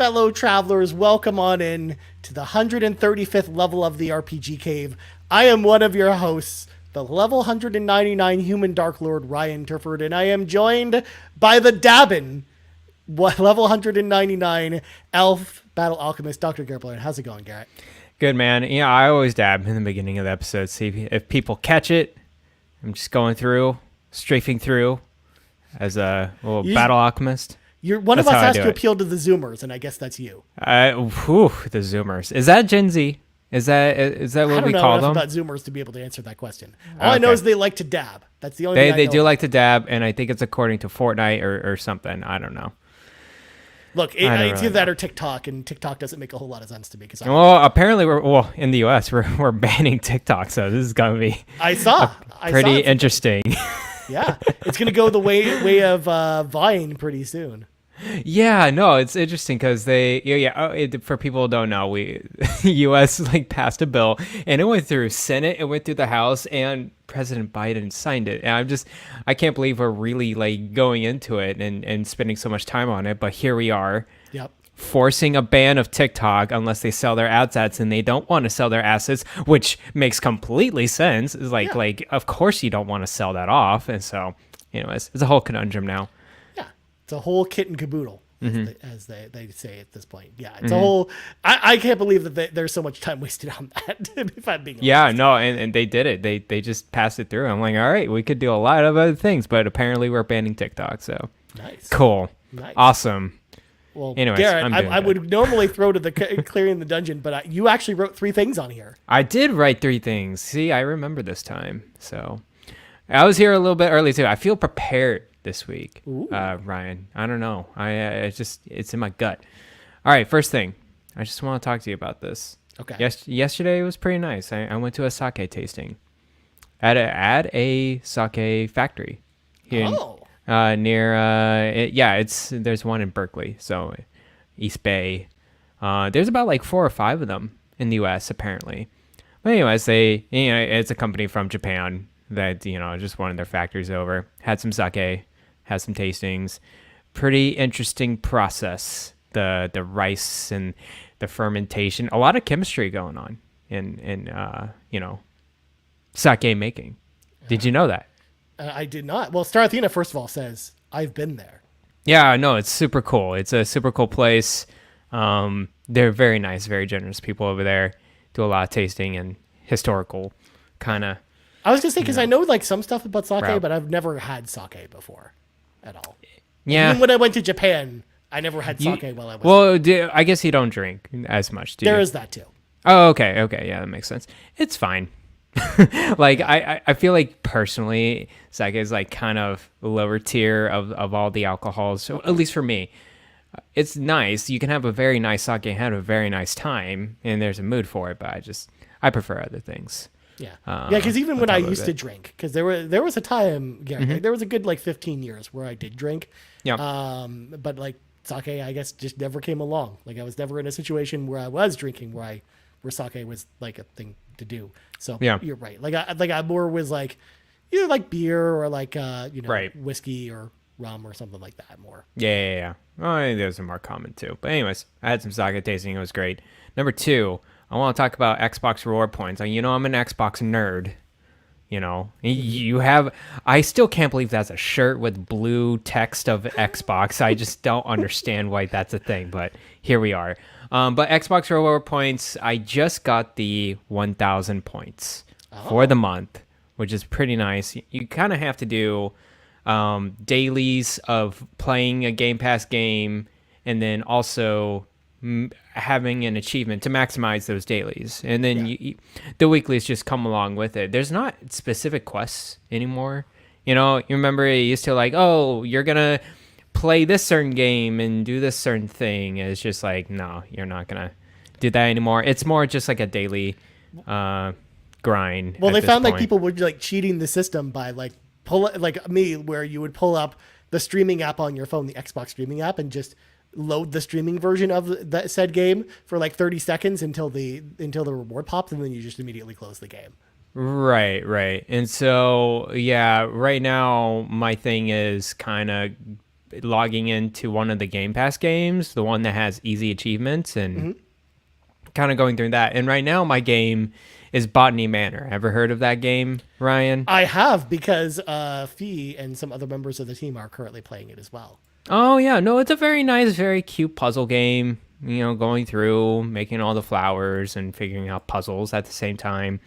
fellow travelers, welcome on in to the 135th level of the RPG Cave. I am one of your hosts, the level 199 human Dark Lord, Ryan Turford, and I am joined by the Dabbin, level 199 elf battle alchemist, Dr. Garret. How's it going, Garret? Good, man. Yeah, I always dab in the beginning of the episode, see if people catch it. I'm just going through, strafing through as a little battle alchemist. One of us has to appeal to the Zoomers, and I guess that's you. The Zoomers. Is that Gen Z? Is that what we call them? I don't know enough about Zoomers to be able to answer that question. All I know is they like to dab. That's the only thing I know. They do like to dab, and I think it's according to Fortnite or something. I don't know. Look, it's either that or TikTok, and TikTok doesn't make a whole lot of sense to me. Apparently, in the U.S., we're banning TikTok, so this is going to be pretty interesting. Yeah, it's going to go the way of Vine pretty soon. Yeah, no, it's interesting because for people who don't know, U.S. passed a bill and it went through Senate, it went through the House, and President Biden signed it. And I can't believe we're really going into it and spending so much time on it. But here we are, forcing a ban of TikTok unless they sell their assets, and they don't want to sell their assets, which makes completely sense. It's like of course you don't want to sell that off, and so anyways, it's a whole conundrum now. It's a whole kit and caboodle, as they say at this point. Yeah, it's a whole. I can't believe that there's so much time wasted on that. If I'm being honest. Yeah, no, and they did it. They just passed it through. I'm like, all right, we could do a lot of other things, but apparently we're banning TikTok. So nice, cool, nice. Awesome. Well, anyways, Garret, I would normally throw to the clearing the dungeon, but you actually wrote 3 things on here. I did write 3 things. See, I remember this time. So I was here a little bit early too. I feel prepared this week, Ryan. I don't know. It's in my gut. All right, first thing, I just want to talk to you about this. Okay. Yesterday was pretty nice. I went to a sake tasting at a sake factory here near. There's one in Berkeley, so East Bay. There's about 4 or 5 of them in the U.S. apparently. But anyways, it's a company from Japan that just one of their factories over. Had some sake. Had some tastings. Pretty interesting process. The rice and the fermentation. A lot of chemistry going on in sake making. Did you know that? I did not. Well, Star Athena, first of all, says, I've been there. Yeah, no, it's super cool. It's a super cool place. They're very nice, very generous people over there. Do a lot of tasting and historical kind of. I was going to say, because I know some stuff about sake, but I've never had sake before at all. Yeah. Even when I went to Japan, I never had sake while I was there. I guess you don't drink as much, do you? There is that too. Oh, okay. Yeah, that makes sense. It's fine. I feel like personally, sake is kind of lower tier of all the alcohols. So at least for me, it's nice. You can have a very nice sake and have a very nice time, and there's a mood for it, but I prefer other things. Yeah, because even when I used to drink, because there was a time, Garret, there was a good 15 years where I did drink. Yeah. But sake, I guess, just never came along. I was never in a situation where I was drinking where sake was a thing to do. So you're right. I more was either beer or right. whiskey or rum or something like that more. Yeah. Oh, those are more common too. But anyways, I had some sake tasting. It was great. Number 2. I want to talk about Xbox reward points. I'm an Xbox nerd. I still can't believe that's a shirt with blue text of Xbox. I just don't understand why that's a thing, but here we are. But Xbox reward points, I just got the 1,000 points for the month, which is pretty nice. You kind of have to do dailies of playing a Game Pass game, and then also having an achievement to maximize those dailies, and then the weeklies just come along with it. There's not specific quests anymore. You remember it used to you're gonna play this certain game and do this certain thing. It's just no, you're not gonna do that anymore. It's more just a daily grind. Well, they found people were cheating the system by pull me, where you would pull up the streaming app on your phone, the Xbox streaming app, and just load the streaming version of that said game for 30 seconds until the reward pops, and then you just immediately close the game. Right. And so, right now my thing is kind of logging into one of the Game Pass games, the one that has easy achievements, and kind of going through that. And right now, my game is Botany Manor. Ever heard of that game, Ryan? I have, because Fee and some other members of the team are currently playing it as well. Oh, yeah. No, it's a very nice, very cute puzzle game. Going through, making all the flowers and figuring out puzzles at the same time.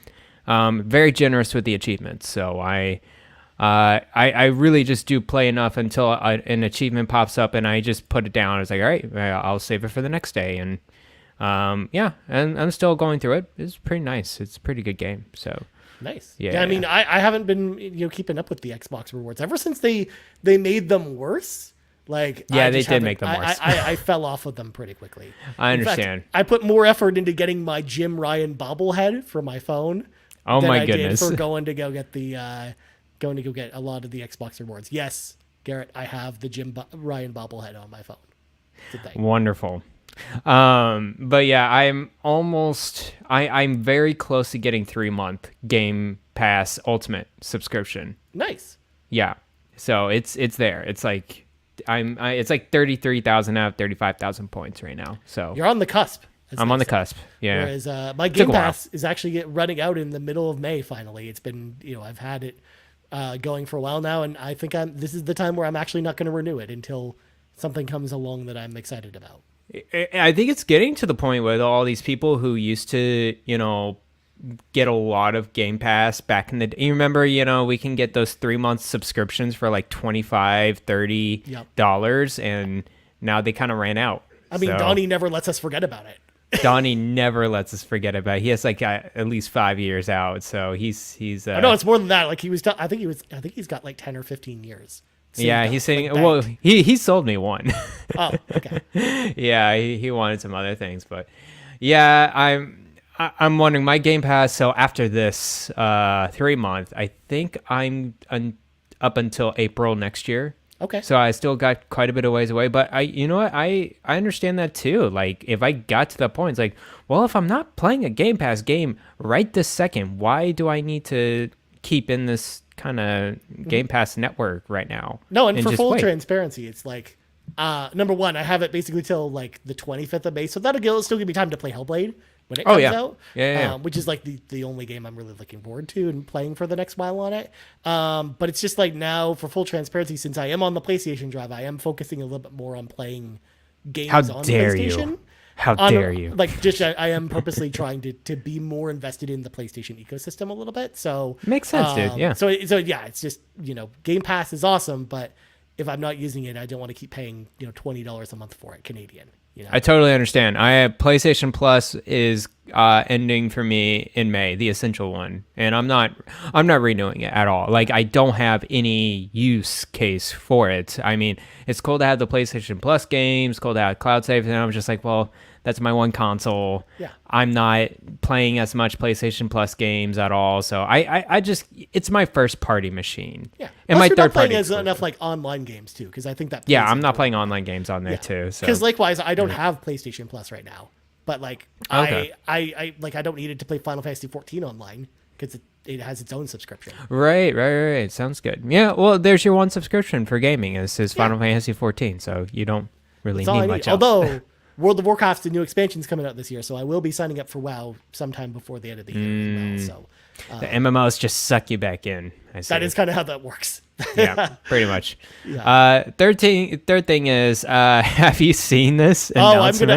Very generous with the achievements. So I really just do play enough until an achievement pops up and I just put it down. It's like, all right, I'll save it for the next day. And and I'm still going through it. It's pretty nice. It's a pretty good game. So nice. Yeah. I mean, I haven't been keeping up with the Xbox rewards ever since they made them worse. Like, yeah, they did make them worse. I fell off with them pretty quickly. I understand. In fact, I put more effort into getting my Jim Ryan bobblehead for my phone. Oh than my I goodness! Did for going to go get a lot of the Xbox rewards. Yes, Garrett, I have the Jim Ryan bobblehead on my phone. It's a thing. Wonderful. But yeah, I'm very close to getting 3-month Game Pass Ultimate subscription. Nice. Yeah. So it's there. It's like it's like 33,000 out of 35,000 points right now. So you're on the cusp. I'm on the cusp. Yeah. Whereas my Game Pass is actually running out in the middle of May. Finally, it's been I've had it going for a while now, and I think this is the time where I'm actually not going to renew it until something comes along that I'm excited about. I think it's getting to the point with all these people who used to, get a lot of Game Pass back in the day. You remember, we can get those 3-month subscriptions for like $25-$30, and now they kind of ran out. I mean, Donnie never lets us forget about it. Donnie never lets us forget about it. He has like at least 5 years out, so he's. I know it's more than that. Like I think he's got like 10 or 15 years. Yeah, he's saying. Well, he sold me one. Oh, okay. Yeah, he wanted some other things, but yeah, I'm wondering my Game Pass. So after this 3-month, I think I'm up until April next year. Okay. So I still got quite a bit of ways away, but you know what? I understand that too. Like if I got to the point, it's like, well, if I'm not playing a Game Pass game right this second, why do I need to keep in this kind of Game Pass network right now? No, and for full transparency, it's like, number one, I have it basically till like the 25th of May, so that'll still give me time to play Hellblade when it comes out. Yeah. Which is like the only game I'm really looking forward to and playing for the next while on it. But it's just like now, for full transparency, since I am on the PlayStation Drive, I am focusing a little bit more on playing games on PlayStation. How dare you? Like, just I am purposely trying to be more invested in the PlayStation ecosystem a little bit. So makes sense, dude. Yeah. So yeah, it's just Game Pass is awesome, but if I'm not using it, I don't want to keep paying $20 a month for it, Canadian. I totally understand. PlayStation Plus is ending for me in May, the essential one, and I'm not renewing it at all. Like I don't have any use case for it. I mean, it's cool to have the PlayStation Plus games, cool to have cloud save, and I'm just like, well, that's my one console. Yeah. I'm not playing as much PlayStation Plus games at all, so I just it's my first party machine. Yeah. And plus my third party is enough like online games too, because I think that. Yeah, I'm not playing online games on there too. So. Because likewise, I don't have PlayStation Plus right now, but like I don't need it to play Final Fantasy 14 online because it has its own subscription. Right. Sounds good. Yeah. Well, there's your one subscription for gaming is Final Fantasy 14, so you don't really need much else. Although World of Warcraft's new expansion's coming out this year, so I will be signing up for WoW sometime before the end of the year as well. So the MMOs just suck you back in. That is kind of how that works. Yeah, pretty much. Yeah. Third thing is, have you seen this announcement?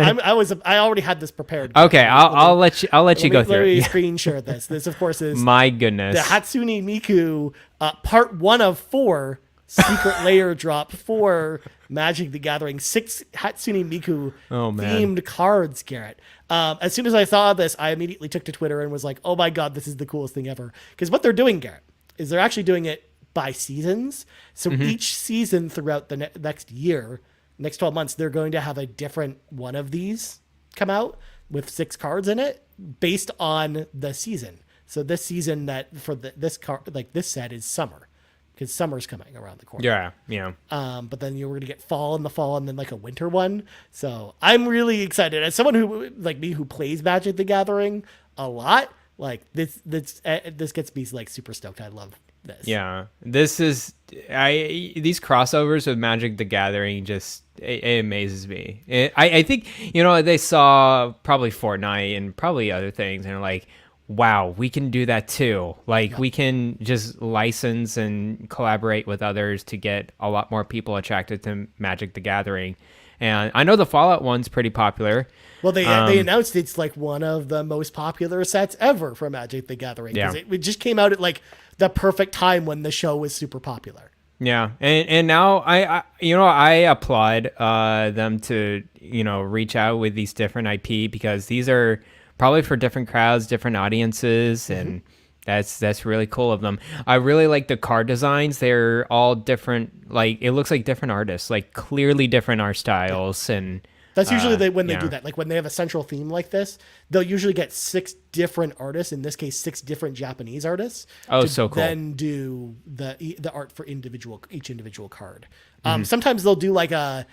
I already had this prepared. Okay, I'll let you go through. Let me it. screen share this. This, of course, is my goodness. The Hatsune Miku part 1 of 4 secret layer drop for Magic the Gathering. 6 Hatsune Miku themed cards, Garrett. As soon as I saw this, I immediately took to Twitter and was like, oh my God, this is the coolest thing ever. Because what they're doing, Garrett, is they're actually doing it by seasons. So each season throughout the next year, next 12 months, they're going to have a different one of these come out with 6 cards in it based on the season. So this season this set is summer, because summer's coming around the corner. Yeah. But then you're going to get fall in the fall and then like a winter one. So I'm really excited. As someone who, like me, who plays Magic the Gathering a lot, Like this gets me like super stoked. I love this. Yeah, this is these crossovers with Magic the Gathering just it amazes me. I think they saw probably Fortnite and probably other things and are like, wow, we can do that too. Like we can just license and collaborate with others to get a lot more people attracted to Magic the Gathering. And I know the Fallout one's pretty popular. Well, they announced it's like one of the most popular sets ever for Magic the Gathering. Yeah. It just came out at like the perfect time when the show was super popular. Yeah, and now I applaud them to reach out with these different IP because these are probably for different crowds, different audiences, and that's really cool of them. I really like the card designs. They're all different. Like it looks like different artists, like clearly different art styles, and that's usually when they do that. Like when they have a central theme like this, they'll usually get 6 different artists. In this case, 6 different Japanese artists. Oh, so cool. Then do the art for each individual card. Sometimes they'll do like a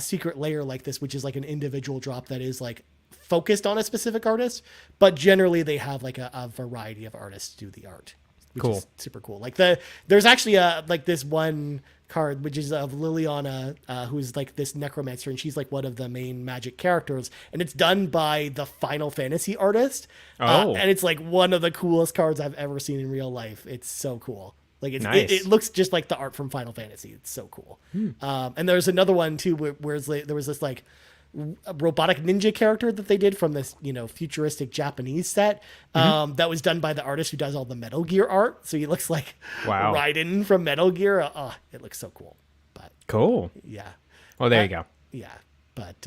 secret layer like this, which is like an individual drop that is like focused on a specific artist. But generally, they have like a variety of artists do the art, which is super cool. Like there's actually like this one card which is of Liliana, who's like this necromancer, and she's like one of the main Magic characters, and it's done by the Final Fantasy artist. And it's like one of the coolest cards I've ever seen in real life. It's so cool. Like it's nice. it looks just like the art from Final Fantasy. It's so cool. And there's another one too where there was this like a robotic ninja character that they did from this futuristic Japanese set that was done by the artist who does all the Metal Gear art, so he looks like Raiden from Metal Gear. It looks so cool. But cool. Yeah, well, there you go. Yeah, but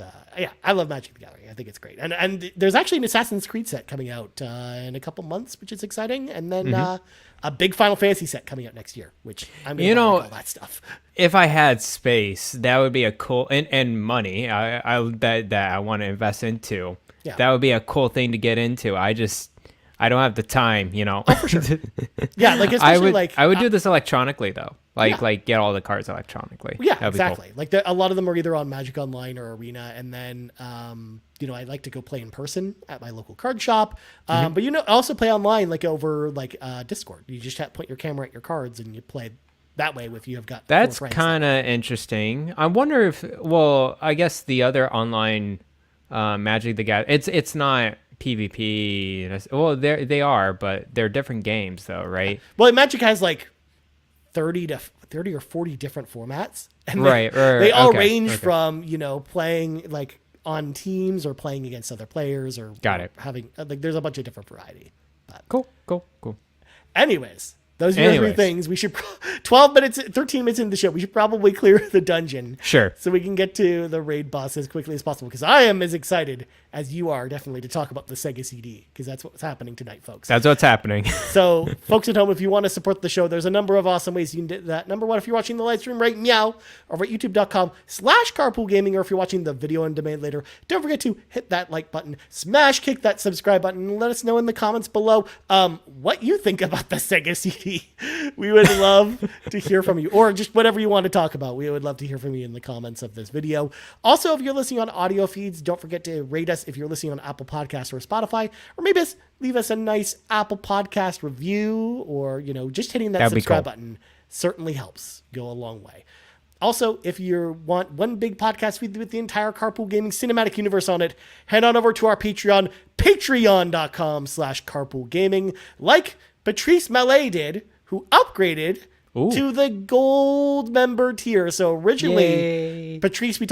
I love Magic the Gathering. I think it's great. And there's actually an Assassin's Creed set coming out in a couple months, which is exciting, and then a big Final Fantasy set coming out next year, which I'm gonna buy all that stuff. If I had space, that would be a cool and money that I want to invest into. Yeah. That would be a cool thing to get into. I don't have the time, Oh, for sure. Yeah, like especially I would do this electronically though. Like get all the cards electronically. Yeah, exactly. Cool. Like a lot of them are either on Magic Online or Arena, and then I like to go play in person at my local card shop. But also play online like over Discord. You just have to put your camera at your cards and you play that way if you have got. That's kind of interesting. I wonder if I guess the other online Magic the Gathering, it's not PvP. Well, they are, but they're different games though, right? Well, Magic has like 30 or 40 different formats, and they all range from playing like on teams or playing against other players or having like there's a bunch of different variety. But, cool. Anyways, those are the 3 things. We should 13 minutes into the show. We should probably clear the dungeon, sure, so we can get to the raid boss as quickly as possible. Because I am as excited as you are, definitely, to talk about the SegaCD, because that's what's happening tonight, folks. That's what's happening. So, folks at home, if you want to support the show, there's a number of awesome ways you can do that. Number one, if you're watching the live stream right meow over at youtube.com/carpoolgaming, or if you're watching the video on demand later, don't forget to hit that like button, kick that subscribe button, and let us know in the comments below what you think about the SegaCD. We would love to hear from you, or just whatever you want to talk about. We would love to hear from you in the comments of this video. Also, if you're listening on audio feeds, don't forget to rate us if you're listening on Apple Podcasts or Spotify, or maybe leave us a nice Apple Podcast review, or just hitting that subscribe button certainly helps go a long way. Also, if you want one big podcast feed with the entire Carpool Gaming cinematic universe on it, head on over to our Patreon, patreon.com/carpoolgaming, like Patrice Mallette did, who upgraded to the gold member tier. So originally, Yay. Patrice, we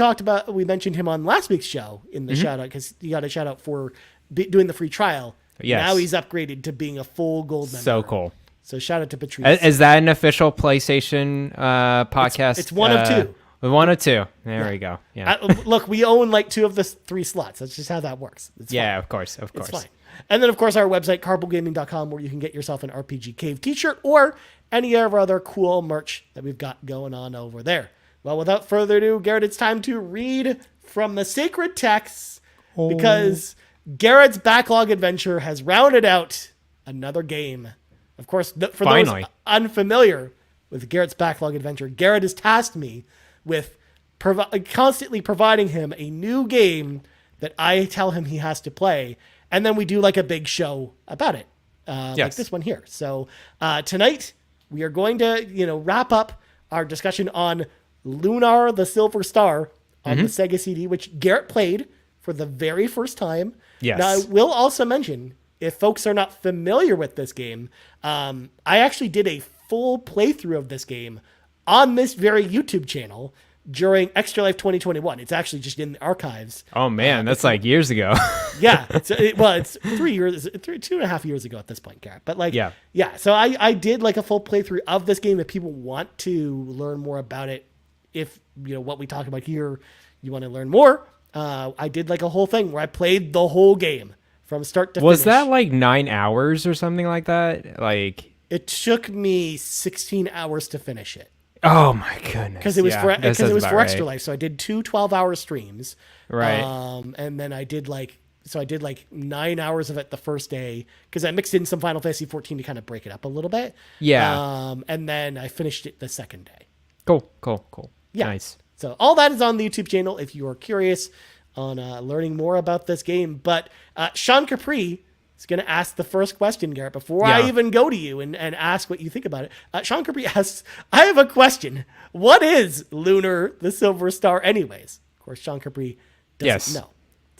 mentioned him on last week's show in the shout out, because he got a shout out for doing the free trial. Yes. Now he's upgraded to being a full gold member. So cool. So shout out to Patrice. Is that an official PlayStation podcast? It's one of 2. One of 2. There we go. Yeah. Look, we own like 2 of the 3 slots. That's just how that works. It's fine. Of course. It's fine. And then, of course, our website, carpoolgaming.com, where you can get yourself an RPG Cave t-shirt or any of our other cool merch that we've got going on over there. Well, without further ado, Garrett, it's time to read from the sacred texts, because Garrett's Backlog adventure has rounded out another game. Of course, for those unfamiliar with Garrett's Backlog adventure, Garrett has tasked me with constantly providing him a new game that I tell him he has to play. and then we do like a big show about it, like this one here. So tonight we are going to, wrap up our discussion on Lunar, the Silver Star on the Sega CD, which Garrett played for the very first time. Yes. Now, I will also mention, if folks are not familiar with this game, I actually did a full playthrough of this game on this very YouTube channel during Extra Life 2021. It's actually just in the archives. Oh man, that's like years ago. Yeah. It's 2.5 years ago at this point, Garrett. But yeah. So I did like a full playthrough of this game. If people want to learn more about it, if what we talk about here, you want to learn more, I did like a whole thing where I played the whole game from start to finish. Was that like 9 hours or something like that? Like, it took me 16 hours to finish it. Oh my goodness. Because it was for Extra right. Life. So I did 2 12-hour streams. Right. And then I did like 9 hours of it the first day because I mixed in some Final Fantasy 14 to kind of break it up a little bit. Yeah. And then I finished it the second day. Cool. Yeah. Nice. So all that is on the YouTube channel if you are curious on learning more about this game. But Sean Capri is going to ask the first question, Garrett, before I even go to you and ask what you think about it. Sean Capri asks, I have a question. What is Lunar, the Silver Star anyways? Of course, Sean Capri doesn't know.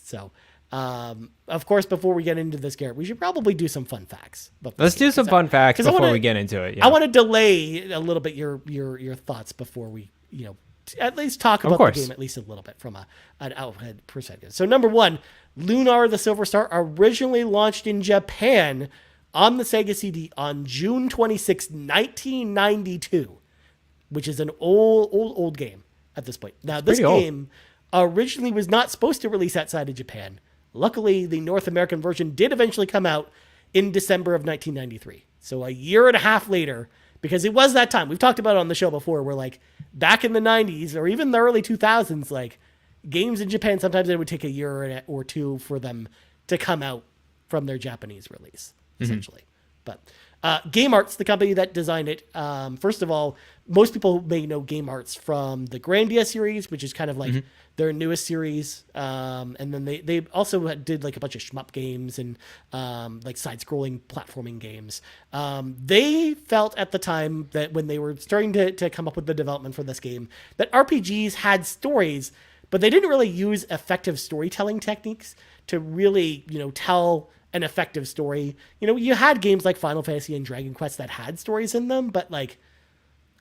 So, of course, before we get into this, Garrett, we should probably do some fun facts. Let's do some fun facts before we get into it. Yeah. I want to delay a little bit your thoughts before we, at least talk about the game at least a little bit from an outside perspective. So number one, Lunar, the Silver Star, originally launched in Japan on the Sega CD on June 26, 1992, which is an old game at this point. Now, this game originally was not supposed to release outside of Japan. Luckily, the North American version did eventually come out in December of 1993. So a year and a half later, because it was that time. We've talked about it on the show before, where like back in the 90s or even the early 2000s, like games in Japan, sometimes it would take a year or two for them to come out from their Japanese release, essentially. But Game Arts, the company that designed it, first of all, most people may know Game Arts from the Grandia series, which is kind of like their newest series. And then they also did like a bunch of shmup games and like side-scrolling platforming games. They felt at the time that when they were starting to come up with the development for this game, that RPGs had stories, but they didn't really use effective storytelling techniques to really, tell an effective story. You had games like Final Fantasy and Dragon Quest that had stories in them, but like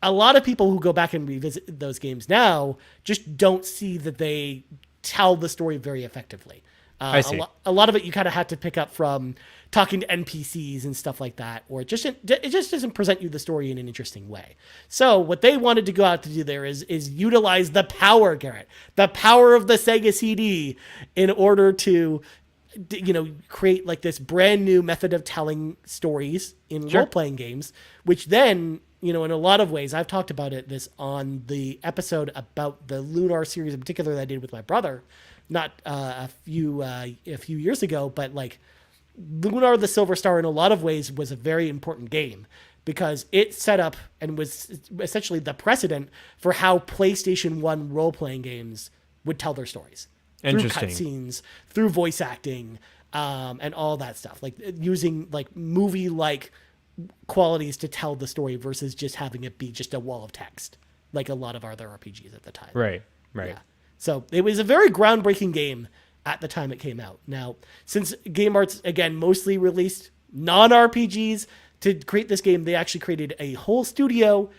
a lot of people who go back and revisit those games now just don't see that they tell the story very effectively. I see. A lot of it you kind of have to pick up from talking to NPCs and stuff like that, or it just doesn't present you the story in an interesting way. So what they wanted to go out to do there is utilize the power, Garrett, the power of the Sega CD in order to create like this brand new method of telling stories in role-playing games, which then, in a lot of ways, I've talked about this on the episode about the Lunar series in particular that I did with my brother, not a few years ago, but like Lunar, the Silver Star in a lot of ways was a very important game because it set up and was essentially the precedent for how PlayStation 1 role-playing games would tell their stories. Through cutscenes, through voice acting, and all that stuff, like using like movie-like qualities to tell the story versus just having it be just a wall of text, like a lot of other RPGs at the time. Right. Yeah. So it was a very groundbreaking game at the time it came out. Now, since Game Arts, again, mostly released non-RPGs to create this game, they actually created a whole studio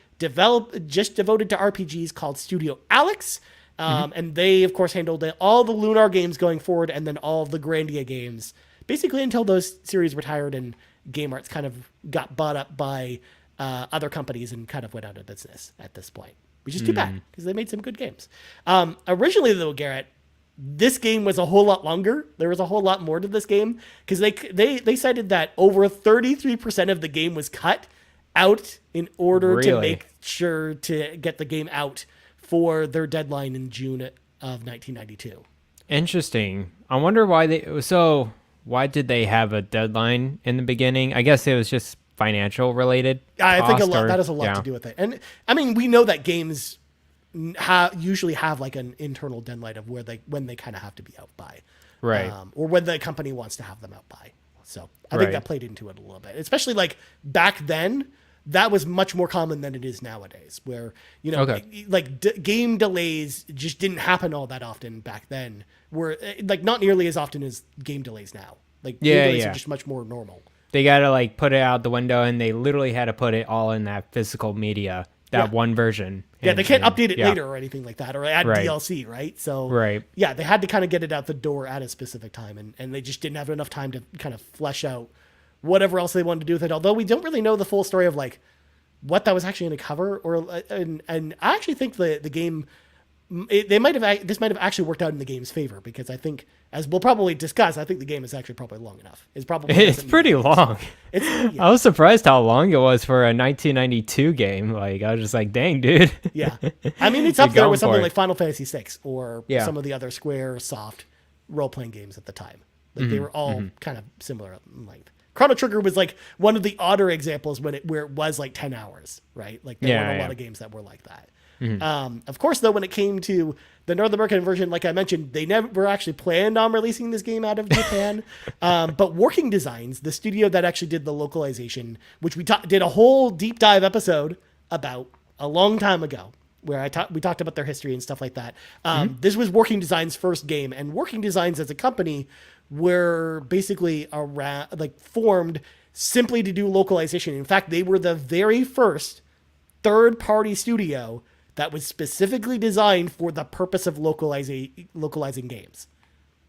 just devoted to RPGs called Studio Alex. And they, of course, handled all the Lunar games going forward and then all of the Grandia games, basically until those series retired and Game Arts kind of got bought up by other companies and kind of went out of business at this point, which is too bad because they made some good games. Originally, though, Garrett, this game was a whole lot longer. There was a whole lot more to this game because they cited that over 33% of the game was cut out in order to make sure to get the game out for their deadline in June of 1992. Interesting. I wonder why why did they have a deadline in the beginning? I guess it was just financial related. I think that has a lot to do with it. And I mean, we know that games usually have like an internal deadline of when they kind of have to be out by. Right. Or when the company wants to have them out by. So I think Right. that played into it a little bit, especially like back then. That was much more common than it is nowadays, where, Okay. like game delays just didn't happen all that often back then, where like not nearly as often as game delays now. Like game delays are just much more normal. They got to like put it out the window, and they literally had to put it all in that physical media, that one version. Yeah, they can't update it yeah. later or anything like that, or add Right. DLC, right? So Right. yeah, they had to kind of get it out the door at a specific time, and they just didn't have enough time to kind of flesh out whatever else they wanted to do with it. Although we don't really know the full story of like what that was actually going to cover, and I actually think the game this might have actually worked out in the game's favor, because I think, as we'll probably discuss, I think the game is actually probably long enough. It's pretty long. I was surprised how long it was for a 1992 game. Like, I was just like, dang, dude. Yeah. I mean, it's up You're there going with something for it. like Final Fantasy VI or Yeah. some of the other Square soft role-playing games at the time. Like, they were all kind of similar in length. Chrono Trigger was like one of the odder examples where it was like 10 hours, right? Like, there weren't a lot of games that were like that. Of course, though, when it came to the North American version, like I mentioned, they never actually planned on releasing this game out of Japan. But Working Designs, the studio that actually did the localization, which we did a whole deep dive episode about a long time ago, where we talked about their history and stuff like that. This was Working Designs' first game, and Working Designs as a company were basically formed simply to do localization. In fact, they were the very first third-party studio that was specifically designed for the purpose of localizing games.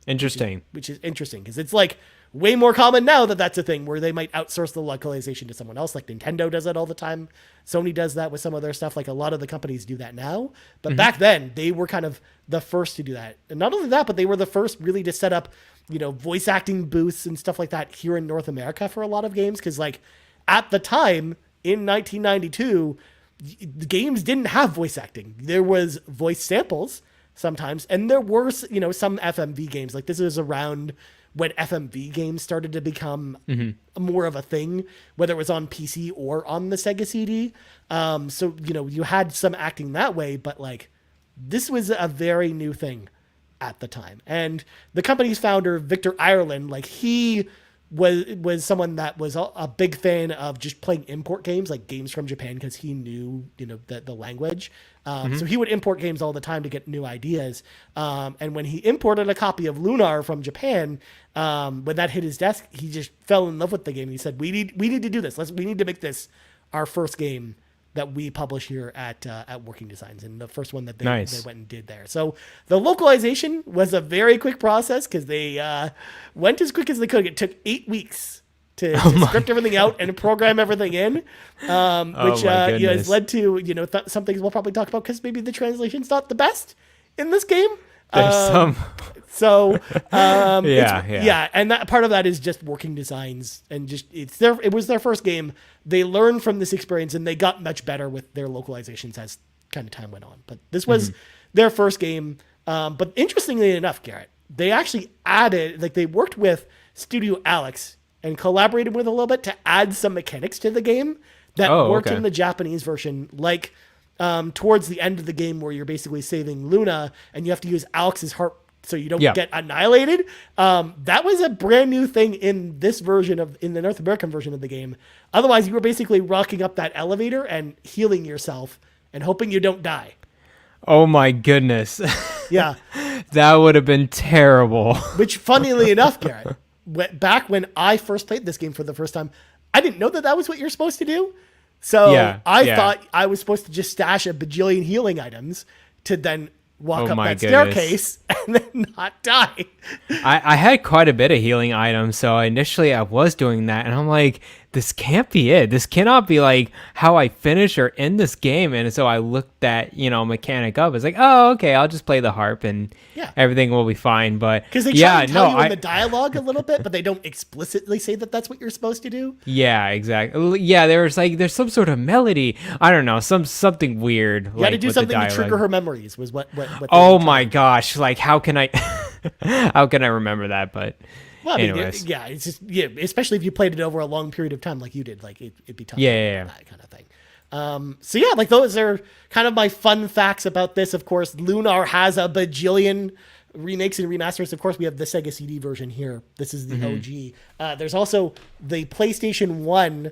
Interesting. Which is interesting, because it's like way more common now that that's a thing, where they might outsource the localization to someone else. Like Nintendo does it all the time. Sony does that with some of their stuff. Like a lot of the companies do that now. But back then, they were kind of the first to do that. And not only that, but they were the first really to set up, voice acting booths and stuff like that here in North America for a lot of games. Because like at the time in 1992, the games didn't have voice acting. There was voice samples sometimes, and there were, some FMV games. Like this is around when FMV games started to become more of a thing, whether it was on PC or on the SegaCD. So, you had some acting that way, but like this was a very new thing at the time. And the company's founder, Victor Ireland, like he was someone that was a big fan of just playing import games, like games from Japan, because he knew, the language. So he would import games all the time to get new ideas. And when he imported a copy of Lunar from Japan, when that hit his desk, he just fell in love with the game. He said, we need to do this. We need to make this our first game that we publish here at Working Designs, and the first one that they went and did there. So the localization was a very quick process, because they went as quick as they could. It took 8 weeks to script everything out and program everything in, which has led to some things we'll probably talk about, because maybe the translation's not the best in this game. There's some. So yeah, and that part of that is just Working Designs, and just it was their first game. They learned from this experience, and they got much better with their localizations as kind of time went on. But this was their first game. But interestingly enough, Garrett, they actually added, like they worked with Studio Alex and collaborated with a little bit to add some mechanics to the game that worked in the Japanese version, like towards the end of the game, where you're basically saving Luna and you have to use Alex's heart so you don't get annihilated. That was a brand new thing in this version in the North American version of the game. Otherwise, you were basically rocking up that elevator and healing yourself and hoping you don't die. Oh my goodness. Yeah. That would have been terrible. Which, funnily enough, Garrett, back when I first played this game for the first time, I didn't know that was what you're supposed to do. So I thought I was supposed to just stash a bajillion healing items to then walk up that staircase and then not die. I had quite a bit of healing items, so initially I was doing that, and I'm like, this can't be it. This cannot be like how I finish or end this game. And so I looked that, mechanic up. It's like, oh, okay, I'll just play the harp and everything will be fine. But because they try to tell you in the dialogue a little bit, but they don't explicitly say that that's what you're supposed to do. Yeah, exactly. Yeah, there's some sort of melody. I don't know, something weird. You had to do something to trigger her memories. Was what oh my gosh! Like, how can I remember that? But. Well, I mean, it's just especially if you played it over a long period of time like you did, like it'd be tough. That kind of thing. So like those are kind of my fun facts about this. Of course, Lunar has a bajillion remakes and remasters. Of course, we have the Sega CD version here. This is the OG. There's also the PlayStation 1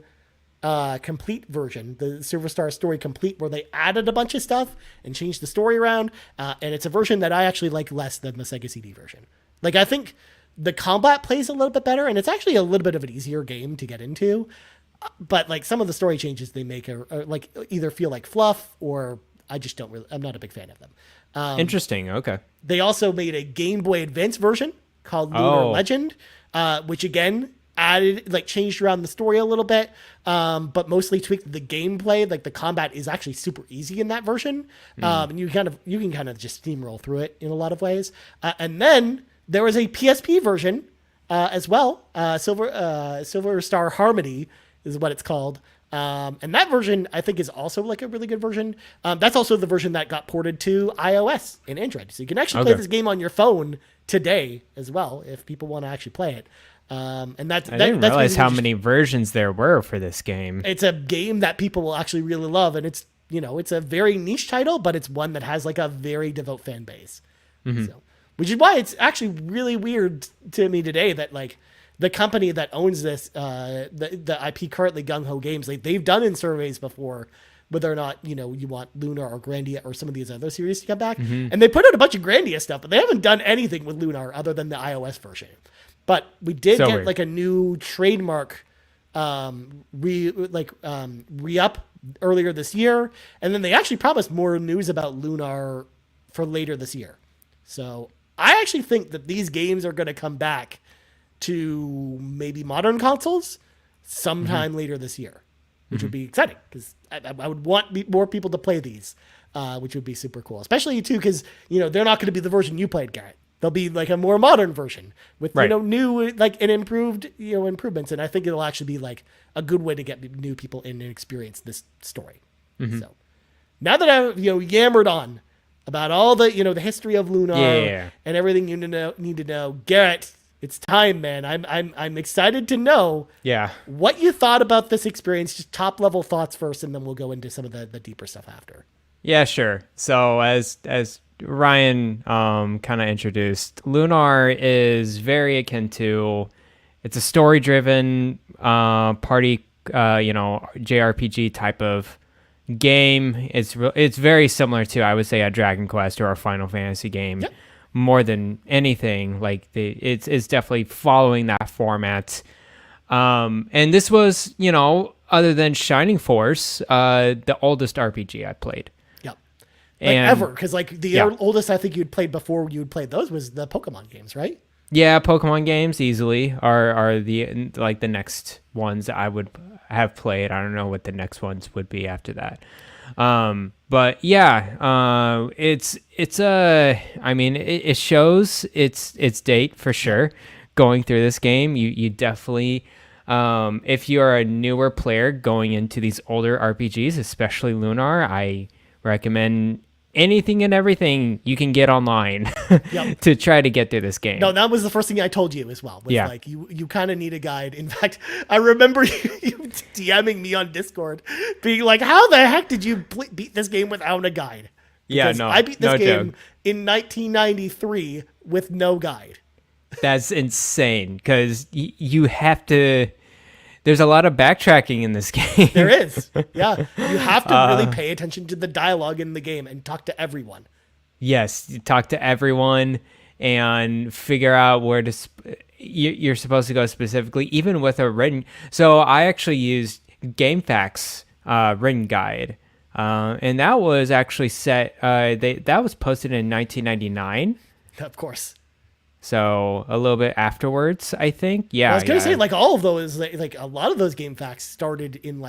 complete version, the Silver Star Story Complete, where they added a bunch of stuff and changed the story around. And it's a version that I actually like less than the Sega CD version. Like, I think the combat plays a little bit better, and it's actually a little bit of an easier game to get into. But like some of the story changes they make are like either feel like fluff, or I'm not a big fan of them. Interesting. Okay. They also made a Game Boy Advance version called Lunar Legend, which again changed around the story a little bit, but mostly tweaked the gameplay. Like the combat is actually super easy in that version, and you can kind of just steamroll through it in a lot of ways. And then there was a PSP version as well, Silver Star Harmony is what it's called. And that version, I think, is also like a really good version. That's also the version that got ported to iOS and Android. So you can actually play this game on your phone today as well, if people want to actually play it. I didn't realize how many versions there were for this game. It's a game that people will actually really love. And it's a very niche title, but it's one that has like a very devout fan base. So, which is why it's actually really weird to me today that like, the company that owns this, the IP currently, Gung Ho Games, like they've done in surveys before whether or not, you want Lunar or Grandia or some of these other series to come back. And they put out a bunch of Grandia stuff, but they haven't done anything with Lunar other than the iOS version. But we did get like a new trademark re-up earlier this year. And then they actually promised more news about Lunar for later this year. So I actually think that these games are going to come back to maybe modern consoles sometime later this year, which would be exciting because I would want more people to play these, which would be super cool, especially too because they're not going to be the version you played, Garrett. They'll be like a more modern version with new and improved improvements, and I think it'll actually be like a good way to get new people in and experience this story. So now that I've yammered on about all the the history of Lunar and everything you need to know, Garrett. It's time, man. I'm excited to know what you thought about this experience. Just top level thoughts first, and then we'll go into some of the deeper stuff after. Yeah, sure. So as Ryan kind of introduced, Lunar is very akin to, it's a story driven party JRPG type of game. It's very similar to, I would say, a Dragon Quest or a Final Fantasy game. Yep. More than anything, like it's definitely following that format. And this was, other than Shining Force, the oldest RPG I played. Yep. Ever. Because the oldest I think you'd played before you would play those was the Pokemon games, right? Yeah, Pokemon games easily are the the next ones I would have played. I don't know what the next ones would be after that. But yeah, it shows its date for sure. Going through this game, you definitely, if you're a newer player going into these older RPGs, especially Lunar, I recommend anything and everything you can get online to try to get through this game. No, that was the first thing I told you as well. You kind of need a guide. In fact, I remember you DMing me on Discord being like, how the heck did you beat this game without a guide? Because I beat this game in 1993 with no guide. That's insane because you have to... There's a lot of backtracking in this game. There is. Yeah. You have to really pay attention to the dialogue in the game and talk to everyone. Yes. You talk to everyone and figure out where to... You're supposed to go specifically, even with a written... So I actually used GameFAQs written guide. And that was actually that was posted in 1999. Of course. So a little bit afterwards, I think. Yeah, I was gonna say all of those, like a lot of those GameFAQs started in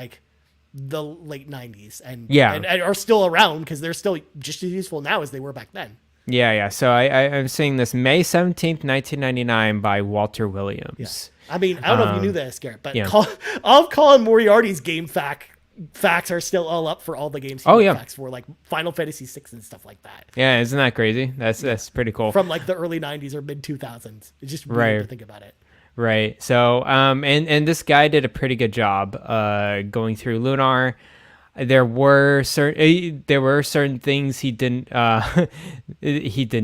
the late 90s and are still around because they're still just as useful now as they were back then. Yeah. So I'm seeing this May 17th, 1999 by Walter Williams. Yeah. I mean, I don't know if you knew this, Garrett, but all of Colin Moriarty's facts are still all up for all the games facts for Final Fantasy VI and stuff like that. Yeah, isn't that crazy? That's pretty cool. From the early 90s or mid 2000s. It's just weird to think about it. Right. So and this guy did a pretty good job going through Lunar. there were certain things he did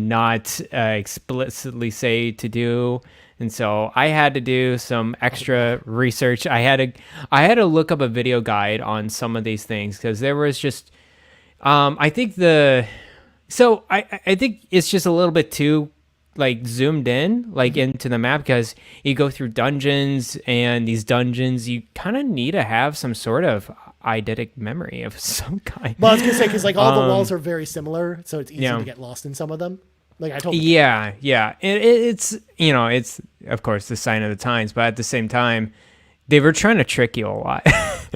not explicitly say to do, and so I had to do some extra research. I had to look up a video guide on some of these things because there was just I think I think it's just a little bit too like zoomed in like into the map, because you go through dungeons, and these dungeons you kind of need to have some sort of eidetic memory of some kind. Well, I was gonna say, because like all the walls are very similar, so it's easy to get lost in some of them. Like I told you. Yeah. It's it's of course the sign of the times, but at the same time, they were trying to trick you a lot.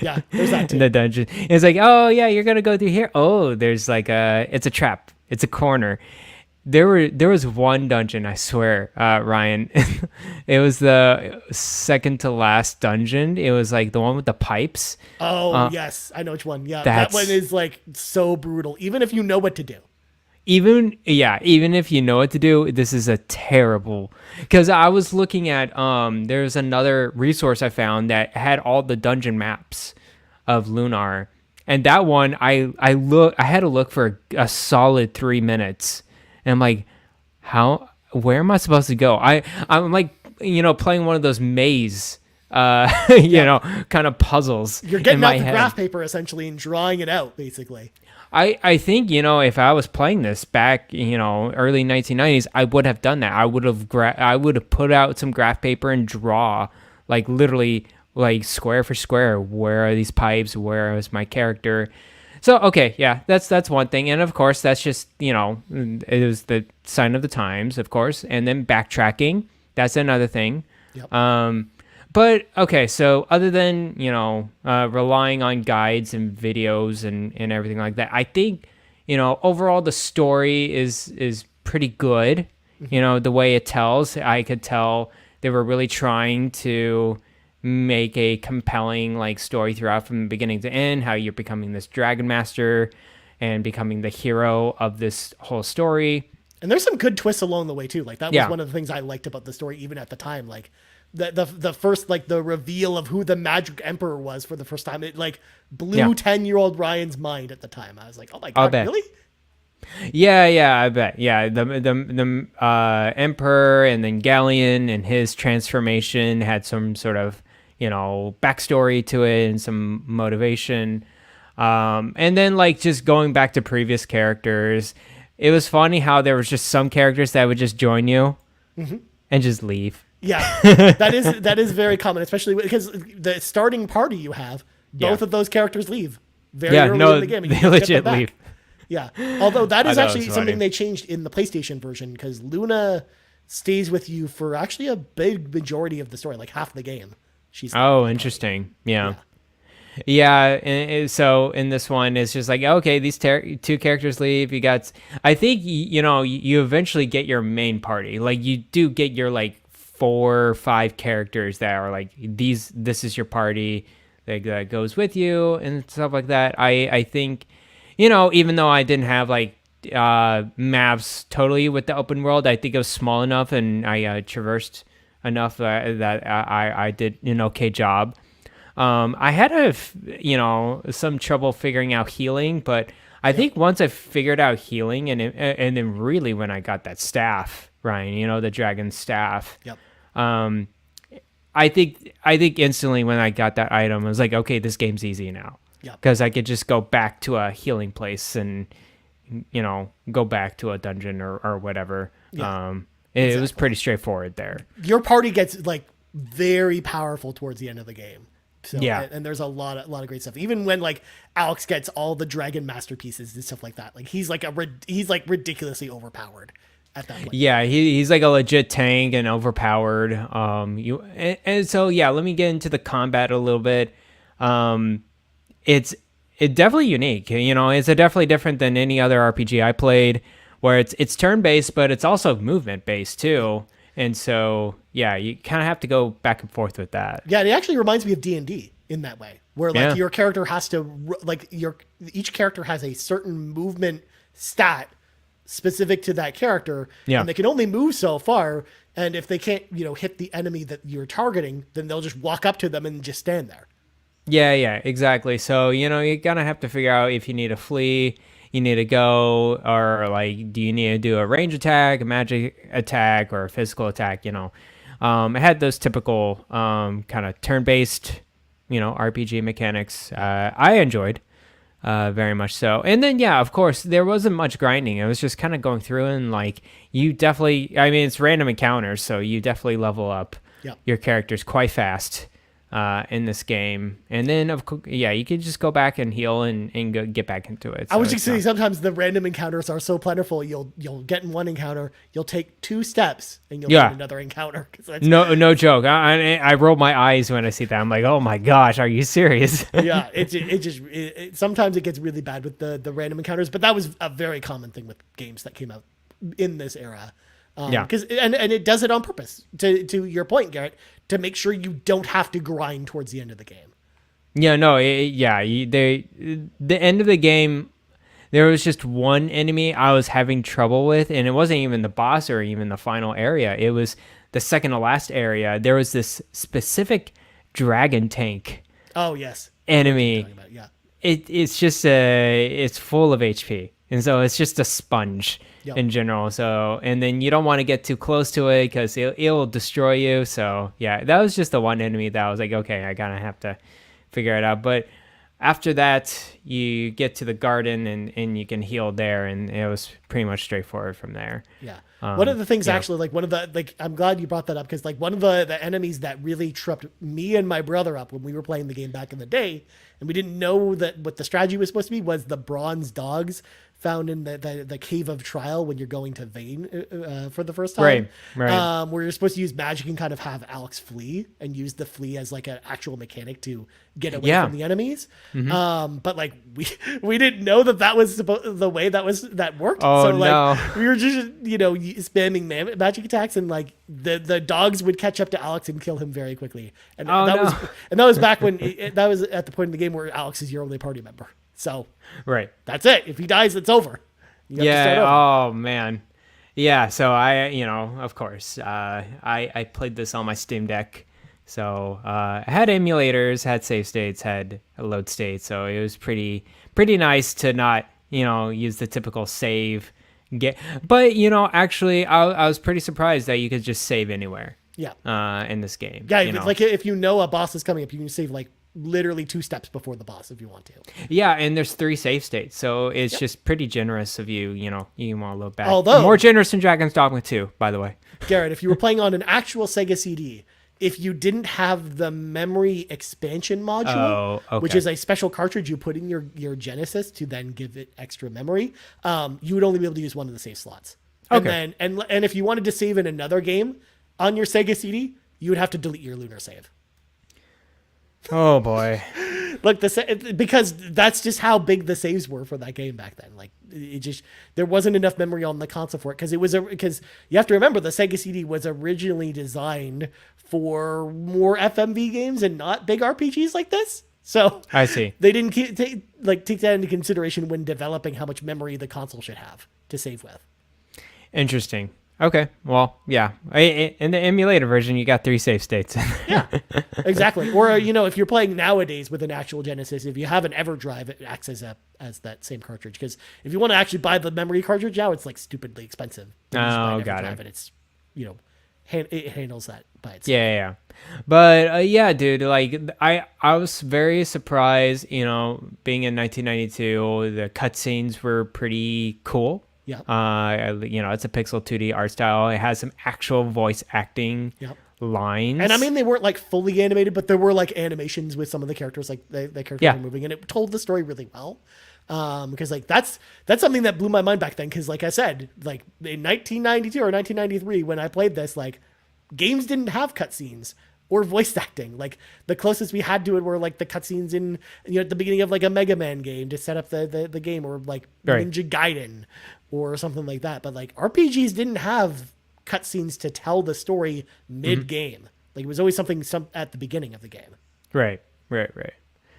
Yeah, there's that too. In the dungeon, it's like, oh yeah, you're gonna go through here. Oh, there's like it's a trap. It's a corner. There was one dungeon, I swear, Ryan. It was the second to last dungeon. It was like the one with the pipes. Oh yes, I know which one. Yeah, that one is like so brutal. Even if you know what to do. Even if you know what to do, this is a terrible. Because I was looking at there's another resource I found that had all the dungeon maps of Lunar, and that one I had to look for a solid 3 minutes. And I'm like, where am I supposed to go? I'm like, playing one of those maze, kind of puzzles. You're getting out the graph paper essentially and drawing it out, basically. I think, if I was playing this back, early 1990s, I would have done that. I would have put out some graph paper and draw, like literally, like square for square. Where are these pipes? Where is my character? So, okay, yeah, that's one thing. And of course, that's just, it was the sign of the times, of course. And then backtracking, that's another thing. Yep. But, okay, so other than, relying on guides and videos and everything like that, I think, overall the story is pretty good. The way it tells, I could tell they were really trying to make a compelling like story throughout from beginning to end, how you're becoming this dragon master and becoming the hero of this whole story. And there's some good twists along the way too. Like that was one of the things I liked about the story even at the time. Like the first, like the reveal of who the magic emperor was for the first time, it like blew 10-year-old Ryan's mind at the time. I was like, oh my God, really? Yeah, I bet. Yeah, the emperor, and then Galleon and his transformation had some sort of backstory to it and some motivation. And then like just going back to previous characters, it was funny how there was just some characters that would just join you and just leave. Yeah, that is very common, especially because the starting party you have, both of those characters leave very early in the game. And they legit leave. Yeah, although that is actually something they changed in the PlayStation version, because Luna stays with you for actually a big majority of the story, like half the game. She's interesting. Yeah. And so in this one, it's just like, okay, these two characters leave. You got, I think, you eventually get your main party. Like you do get your like 4 or 5 characters that are like this is your party that goes with you and stuff like that. I think, even though I didn't have like maps totally with the open world, I think it was small enough and I traversed enough that I did an okay job. I had some trouble figuring out healing, but I think once I figured out healing and then really when I got that staff, Ryan, the dragon staff. Yep. I think instantly when I got that item, I was like, okay, this game's easy now. Yep. Because I could just go back to a healing place and go back to a dungeon or whatever. Yeah. It was pretty straightforward there. Your party gets like very powerful towards the end of the game. So, yeah, and there's a lot of great stuff. Even when like Alex gets all the dragon masterpieces and stuff like that, like he's like ridiculously overpowered at that point. Yeah, he's like a legit tank and overpowered. And so yeah, let me get into the combat a little bit. It's definitely unique. It's definitely different than any other RPG I played, where it's turn-based, but it's also movement-based too. And so, yeah, you kind of have to go back and forth with that. Yeah, it actually reminds me of D&D in that way, where like your character has to each character has a certain movement stat specific to that character, and they can only move so far. And if they can't, hit the enemy that you're targeting, then they'll just walk up to them and just stand there. Yeah, exactly. So, you're gonna have to figure out if you need to flee, you need to go, or like, do you need to do a range attack, a magic attack, or a physical attack? It had those typical kind of turn-based, RPG mechanics. I enjoyed very much so. And then, yeah, of course, there wasn't much grinding. It was just kind of going through and like you definitely. I mean, it's random encounters, so you definitely level up Yep. your characters quite fast in this game. And then, you could just go back and heal and go, get back into it. I was just saying, sometimes the random encounters are so plentiful. You'll get in one encounter, you'll take 2 steps, and you'll get another encounter. No joke. I roll my eyes when I see that. I'm like, oh my gosh, are you serious? Yeah, sometimes it gets really bad with the random encounters, but that was a very common thing with games that came out in this era. Because and it does it on purpose. To your point, Garrett, to make sure you don't have to grind towards the end of the game. Yeah, no, the end of the game, there was just one enemy I was having trouble with, and it wasn't even the boss or even the final area. It was the second to last area. There was this specific dragon tank. Oh yes, enemy. Yeah, it's just it's full of HP, and so it's just a sponge. Yep. In general. So, and then you don't want to get too close to it because it'll destroy you. So yeah, that was just the one enemy that I was like, okay, I gotta have to figure it out. But after that, you get to the garden and you can heal there, and it was pretty much straightforward from there. Yeah. One of the things actually, like one of the, like, I'm glad you brought that up because like one of the enemies that really tripped me and my brother up when we were playing the game back in the day, and we didn't know that what the strategy was supposed to be, was the bronze dogs found in the cave of trial when you're going to Vane for the first time. Right. Where you're supposed to use magic and kind of have Alex flee and use the flee as like an actual mechanic to get away from the enemies. But like we didn't know that was the way that worked. Oh, so like no. we were just spamming magic attacks, and like the dogs would catch up to Alex and kill him very quickly. And that was back when that was at the point in the game where Alex is your only party member. So that's it. If he dies, it's over. You have to start over. Oh man. Yeah. So I, of course, I played this on my Steam Deck. So I had emulators, had save states, had a load state. So it was pretty nice to not, use the typical save. But actually, I was pretty surprised that you could just save anywhere. Yeah. In this game. Yeah. Like if you know a boss is coming up, you can save like literally 2 steps before the boss if you want to. Yeah, and there's 3 save states, so it's just pretty generous of you. You want to look back. Although more generous than Dragon's Dogma 2, by the way. Garrett, if you were playing on an actual SegaCD, if you didn't have the memory expansion module, which is a special cartridge you put in your Genesis to then give it extra memory, you would only be able to use one of the save slots. Okay. And then and if you wanted to save in another game on your SegaCD, you would have to delete your Lunar save. Oh boy. Look, because that's just how big the saves were for that game back then. Like there wasn't enough memory on the console for it because you have to remember the Sega CD was originally designed for more FMV games and not big RPGs like this. So I see. They didn't take that into consideration when developing how much memory the console should have to save with. Interesting. Okay, well, yeah. In the emulator version, you got 3 save states. Yeah, exactly. Or if you're playing nowadays with an actual Genesis, if you have an EverDrive, it acts as that same cartridge. Because if you want to actually buy the memory cartridge now, it's like stupidly expensive. Oh, got it. And it's it handles that by itself. Yeah. But yeah, dude, like I was very surprised. Being in 1992, the cutscenes were pretty cool. Yeah. It's a pixel 2D art style. It has some actual voice acting lines. And I mean, they weren't like fully animated, but there were like animations with some of the characters, like the characters were moving, and it told the story really well. Because like that's something that blew my mind back then. Because like I said, like in 1992 or 1993, when I played this, like games didn't have cutscenes or voice acting. Like the closest we had to it were like the cutscenes in at the beginning of like a Mega Man game to set up the game, or like Ninja Gaiden or something like that. But like RPGs didn't have cutscenes to tell the story mid game. Like it was always something at the beginning of the game. Right.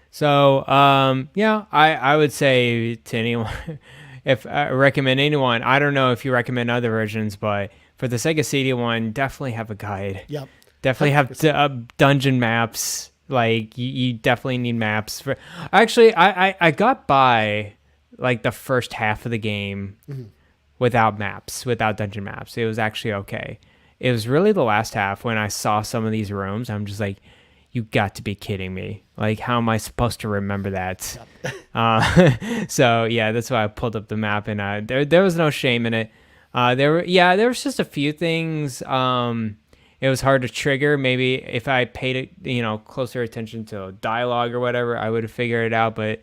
So I would say to anyone, if I recommend anyone, I don't know if you recommend other versions, but for the Sega CD one, definitely have a guide. Yep. Definitely have dungeon maps Like you definitely need maps for. Actually, I got by like the first half of the game without maps, without dungeon maps. It was actually okay. It was really the last half when I saw some of these rooms. I'm just like, you got to be kidding me. Like, how am I supposed to remember that? Yep. So yeah, that's why I pulled up the map, and there was no shame in it. There was just a few things. It was hard to trigger. Maybe if I paid closer attention to dialogue or whatever, I would have figured it out. But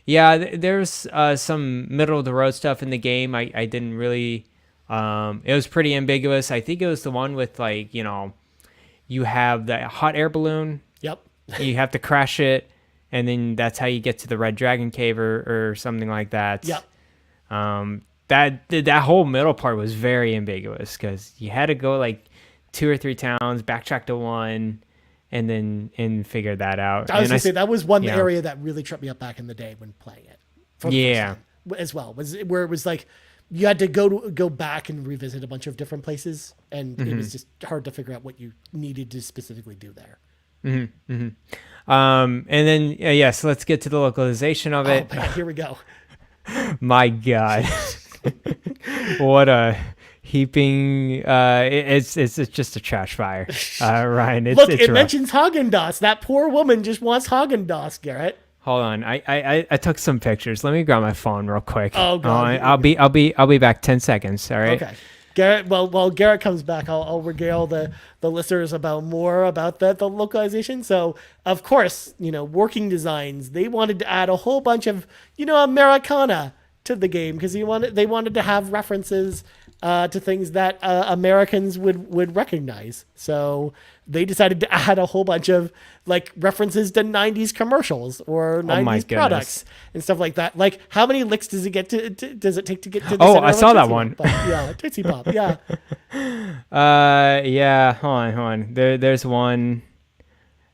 yeah, there's some middle of the road stuff in the game. I didn't really. It was pretty ambiguous. I think it was the one with like you have the hot air balloon. Yep. You have to crash it, and then that's how you get to the Red Dragon Cave or something like that. Yep. That whole middle part was very ambiguous because you had to go like 2 or 3 towns, backtrack to one, and figure that out. I was gonna say that was one area that really tripped me up back in the day when playing it. For the first time, as well, was where it was like you had to go back and revisit a bunch of different places, and it was just hard to figure out what you needed to specifically do there. And then so let's get to the localization of it. Man, here we go. My God, what a heaping! It's just a trash fire, Ryan. Look, it's it mentions Haagen-Dazs. That poor woman just wants Haagen-Dazs, Garrett. Hold on, I took some pictures. Let me grab my phone real quick. Oh God, I'll be back 10 seconds. All right. Okay. Garrett, while Garrett comes back, I'll regale the listeners more about the localization. So, of course, Working Designs, they wanted to add a whole bunch of, Americana to the game because they wanted to have references to things that Americans would recognize. So they decided to add a whole bunch of like references to 90s commercials or 90s products and stuff like that. Like, how many licks does it take to get to the center I saw that one. Yeah, Tootsie Pop. Yeah. Yeah. Hold on. There's one.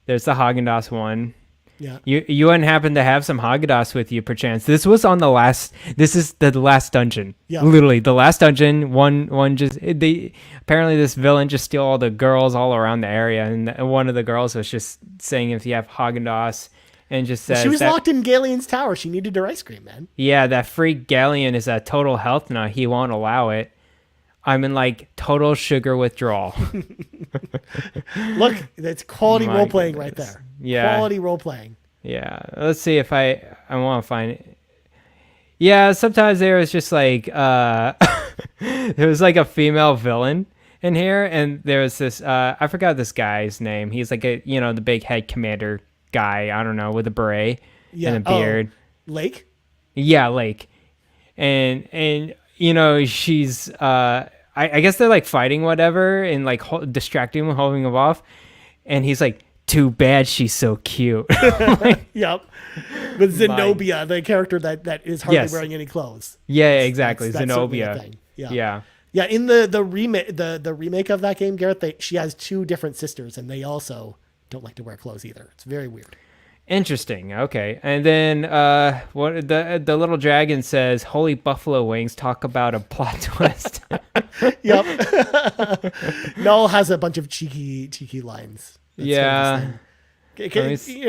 There's the Haagen-Dazs one. Yeah. You wouldn't happen to have some Haagen-Dazs with you, perchance. This was on the last. This is the last dungeon. Yeah. Literally the last dungeon. One just apparently this villain just steal all the girls all around the area, and one of the girls was just saying if you have Haagen-Dazs, and just says she was locked in Galleon's tower. She needed her ice cream, man. Yeah, that freak Galleon is at total health now. He won't allow it. I'm in like total sugar withdrawal. Look, that's quality role playing right there. Yeah. Quality role playing. Yeah. Let's see if I want to find it. Yeah, sometimes there was just like there was like a female villain in here, and there was this I forgot this guy's name. He's like the big head commander guy, I don't know, with a beret and a beard. Lake? Yeah, Lake. And she's I guess they're like fighting whatever and like distracting him, holding him off, and he's like, too bad she's so cute. Yep. With Xenobabes, the character that is hardly wearing any clothes. Yeah, exactly. That's Xenobabes. Yeah. Yeah, in the remake of that game, Garrett, she has 2 different sisters, and they also don't like to wear clothes either. It's very weird. Dannohh. Okay. And then what the little dragon says, "Holy buffalo wings, talk about a plot twist." Yep. Null has a bunch of cheeky lines. That's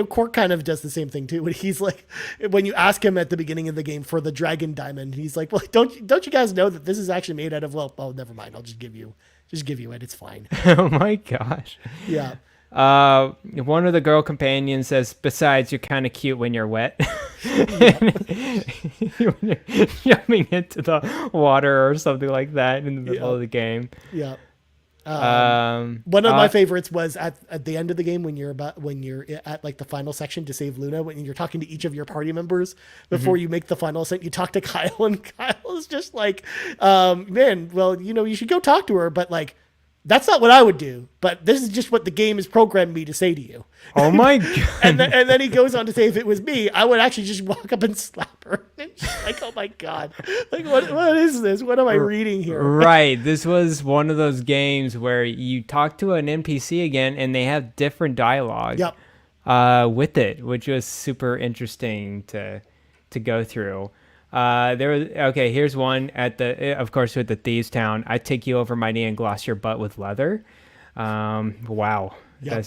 Cork kind of does the same thing too. When he's like, when you ask him at the beginning of the game for the dragon diamond, he's like, "Well, don't you guys know that this is actually made out of never mind. I'll just give you it. It's fine." Oh my gosh. Yeah. One of the girl companions says, "Besides, you're kind of cute when you're wet." When you're jumping into the water or something like that in the middle of the game. Yeah. One of my favorites was at the end of the game when you're at like the final section to save Luna, when you're talking to each of your party members before you make the final ascent. You talk to Kyle, and Kyle is just like, "Man, well, you should go talk to her, but like, that's not what I would do, but this is just what the game has programmed me to say to you." Oh my God. and then he goes on to say, if it was me, I would actually just walk up and slap her. And she's like, "Oh my God. Like, what is this? What am I reading here?" Right. This was one of those games where you talk to an NPC again and they have different dialogue with it, which was super interesting to go through. Here's one of course, with the Thieves Town. "I take you over my knee and gloss your butt with leather." Wow. Yep.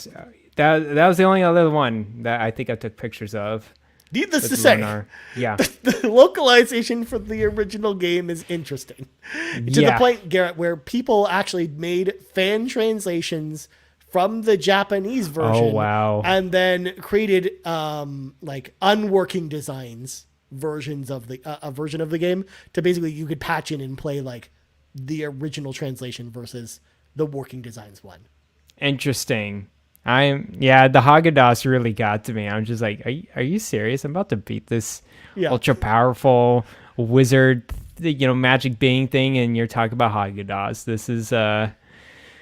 that was the only other one that I think I took pictures of. Needless to say, Lunar. Yeah. the localization for the original game is interesting. To the point, Garrett, where people actually made fan translations from the Japanese version. Oh, wow. And then created like unworking designs versions of a version of the game to basically you could patch in and play like the original translation versus the working designs one. Interesting. The Haagen-Dazs really got to me. I'm just like, are you serious? I'm about to beat this ultra powerful wizard, magic being thing, and you're talking about Haagen-Dazs. This is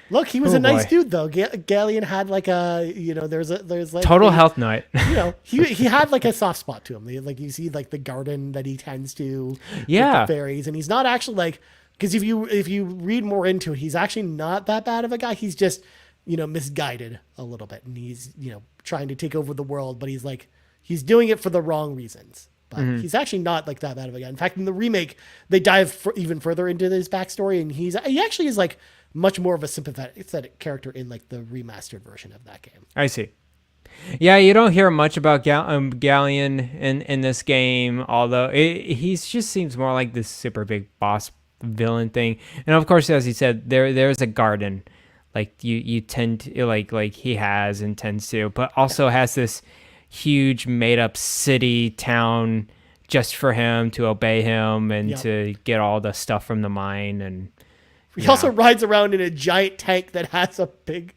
Look, he was a nice dude though. Galleon had like a, there's like total health nut. He had like a soft spot to him. Like you see like the garden that he tends to, with the fairies, and he's not actually like, because if you read more into it, he's actually not that bad of a guy. He's just misguided a little bit, and he's trying to take over the world, but he's doing it for the wrong reasons. But he's actually not like that bad of a guy. In fact, in the remake, they dive even further into his backstory, and he actually is like much more of a sympathetic character in like the remastered version of that game. I see. Yeah, you don't hear much about Galleon in this game, although he just seems more like this super big boss villain thing. And of course, as you said, there's a garden. Like you tend to like he has and tends to, but also has this huge made up city town just for him to obey him and to get all the stuff from the mine. And he also rides around in a giant tank that has a big,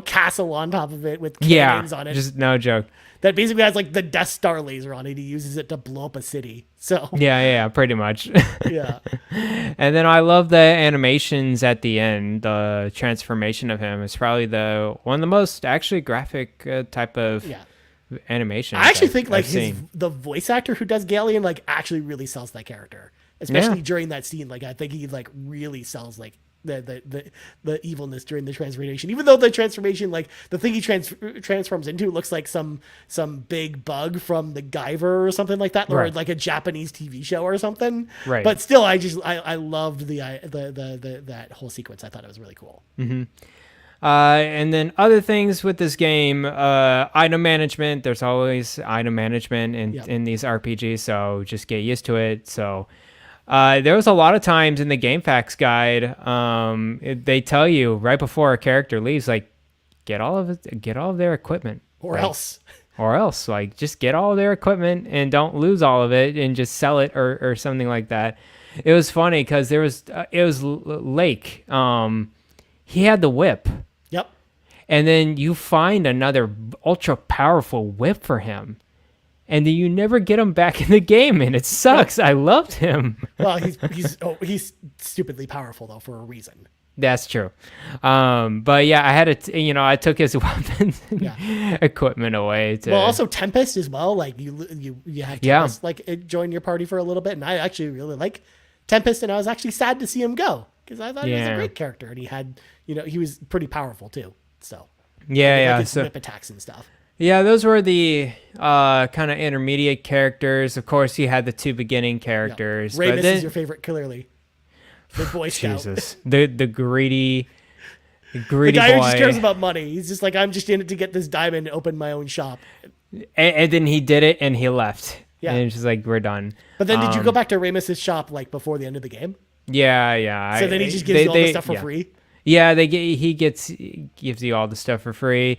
castle on top of it with cannons on it. Just no joke. That basically has like the Death Star laser on it. He uses it to blow up a city. So yeah, pretty much. Yeah. And then I love the animations at the end. The transformation of him is probably one of the most actually graphic type of animation. I actually think like the voice actor who does Galleon like actually really sells that character, especially during that scene. Like I think he like really sells like the evilness during the transformation, even though the transformation, like the thing he transforms into looks like some big bug from the Guyver or something like that, or like a Japanese TV show or something. Right. But still, I loved that whole sequence. I thought it was really cool. Mm-hmm. And then other things with this game, item management. There's always item management in these RPGs, so just get used to it. So there was a lot of times in the Game Facts guide, they tell you right before a character leaves, like, get all of their equipment, or else, like, just get all of their equipment and don't lose all of it and just sell it or something like that. It was funny because it was Lake. He had the whip. Yep. And then you find another ultra powerful whip for him. And then you never get him back in the game, and it sucks. I loved him. Well, he's stupidly powerful though for a reason. That's true. But yeah, I had I took his weapons and equipment away. Well, also Tempest as well. Like you have Tempest like join your party for a little bit, and I actually really like Tempest, and I was actually sad to see him go because I thought he was a great character, and he had he was pretty powerful too. So his whip attacks and stuff. Yeah, those were the kind of intermediate characters. Of course, you had the two beginning characters. Ramus is your favorite, clearly. The Boy Scout. Jesus. The greedy the guy boy. Who just cares about money. He's just like, I'm just in it to get this diamond and open my own shop. And then he did it and he left. Yeah. And it's just like, we're done. But then did you go back to Ramus's shop like before the end of the game? Yeah. So then he just gives you all the stuff for free? Yeah, he gives you all the stuff for free.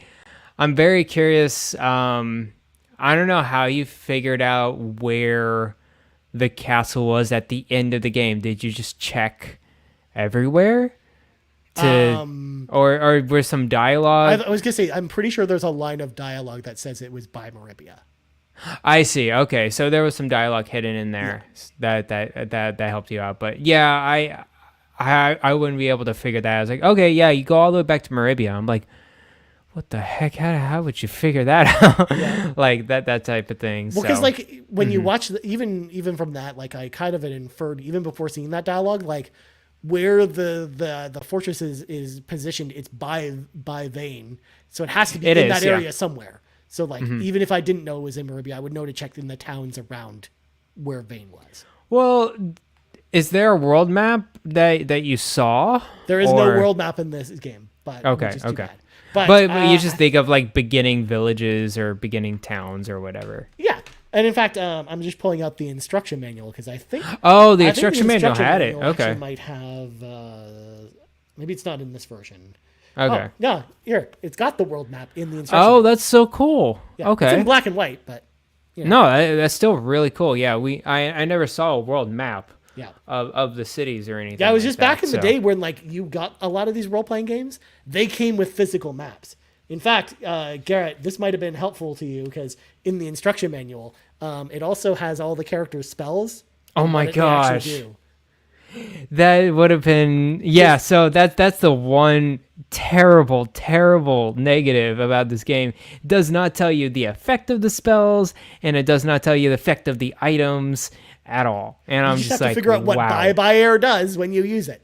I'm very curious. I don't know how you figured out where the castle was at the end of the game. Did you just check everywhere? Or was some dialogue? I was gonna say, I'm pretty sure there's a line of dialogue that says it was by Meribia. I see. Okay, so there was some dialogue hidden in there that helped you out. But yeah, I wouldn't be able to figure that. I was like, okay, yeah, you go all the way back to Meribia. I'm like, what the heck? How would you figure that out? Yeah. Like that type of thing. Well, because like when you watch even from that, like I kind of had inferred even before seeing that dialogue, like where the fortress is positioned, it's by Vane, so it has to be in that area somewhere. So like even if I didn't know it was in Meribia, I would know to check in the towns around where Vane was. Well, is there a world map that you saw? There is no world map in this game, but okay. Bad. But you just think of like beginning villages or beginning towns or whatever. Yeah. And in fact, I'm just pulling out the instruction manual because I think. Oh, the instruction manual had it. Okay. Might have. Maybe it's not in this version. Okay. Oh, no, here it's got the world map in the instruction. Oh, that's so cool. Yeah, okay. It's in black and white, but. No, that's still really cool. Yeah, I never saw a world map. Yeah. Of the cities or anything. Yeah, it was like just that, back in the day when like you got a lot of these role playing games. They came with physical maps. In fact, Garrett, this might have been helpful to you because in the instruction manual, it also has all the characters' spells. Oh my gosh. That would have been so that's the one terrible negative about this game. It does not tell you the effect of the spells, and it does not tell you the effect of the items at all. And I'm just just have to figure out what bye air does when you use it.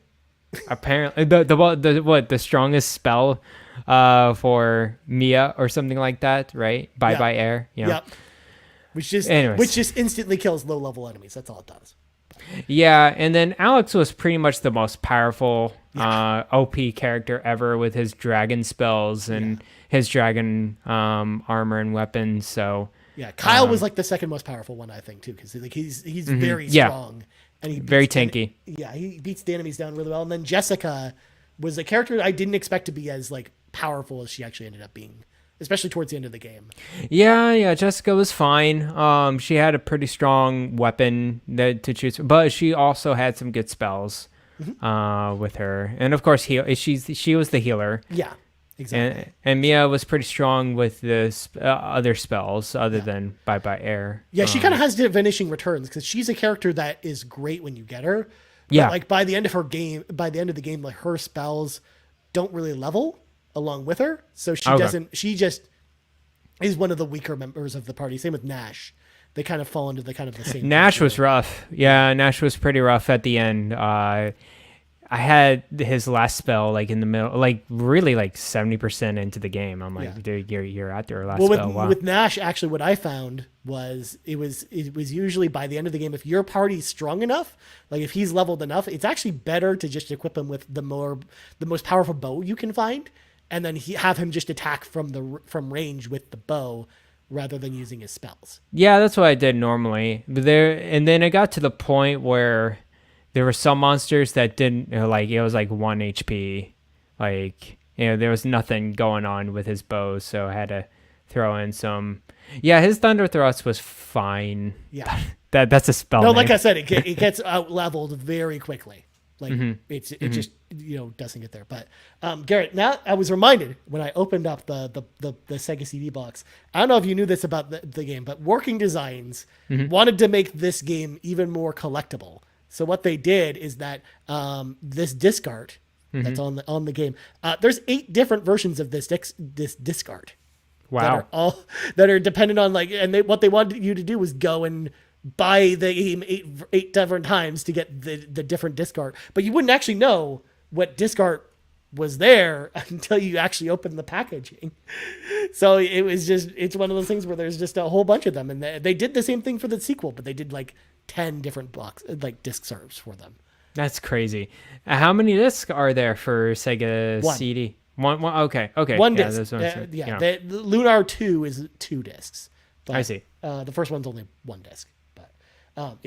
Apparently the strongest spell for Mia or something like that, right? Bye air. Yep. Which just instantly kills low level enemies. That's all it does. Yeah, and then Alex was pretty much the most powerful OP character ever with his dragon spells and his dragon armor and weapons. So yeah, Kyle was like the second most powerful one, I think, too, because like he's very strong and he very tanky. He beats the enemies down really well. And then Jessica was a character I didn't expect to be as like powerful as she actually ended up being, especially towards the end of the game. Yeah, Jessica was fine. She had a pretty strong weapon to choose, but she also had some good spells with her. And of course, she was the healer. Yeah, exactly. And Mia was pretty strong with the other spells other than bye air. Yeah, she kind of has diminishing returns because she's a character that is great when you get her. But like by the end of the game, like her spells don't really level along with her, so she just is one of the weaker members of the party. Same with Nash. They kind of fall into the same. Nash was rough. Yeah, Nash was pretty rough at the end. I had his last spell like in the middle, like really like 70% into the game. I'm like, dude, you're at your last spell. Wow. With Nash, actually, what I found was it was usually by the end of the game, if your party's strong enough, like if he's leveled enough, it's actually better to just equip him with the most powerful bow you can find, and then have him just attack from range with the bow rather than using his spells. Yeah, that's what I did normally. But then it got to the point where there were some monsters that didn't, like, it was like 1 HP. Like, there was nothing going on with his bows, so I had to throw in some. Yeah, his Thunder Thrust was fine. Yeah. That's a spell. No, name. like I said, it gets out leveled very quickly. Like it just doesn't get there. But Garrett, now I was reminded when I opened up the SegaCD box. I don't know if you knew this about the game, but Working Designs wanted to make this game even more collectible. So what they did is that this disc art that's on the game, there's 8 different versions of this disc art. Wow. That are dependent on what they wanted you to do was go and buy the game eight different times to get the different disc art, but you wouldn't actually know what disc art was there until you actually opened the packaging. So it's one of those things where there's just a whole bunch of them, and they did the same thing for the sequel, but they did like 10 different disc arts for them. That's crazy. How many discs are there for Sega CD? One. Okay. One disc. The Lunar 2 is 2 discs. But, I see. The first one's only 1 disc. Other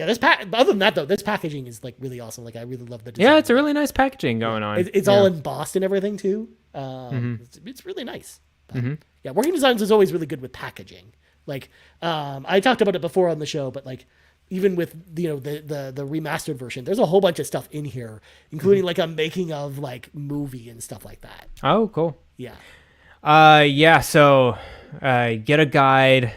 than that though, this packaging is like really awesome. Like I really love the design. Yeah, it's a really nice packaging going on. It's all embossed and everything too. It's really nice. But, yeah, Working Designs is always really good with packaging. Like I talked about it before on the show, but like even with the remastered version, there's a whole bunch of stuff in here, including like a making of like movie and stuff like that. Oh, cool. Yeah. So get a guide.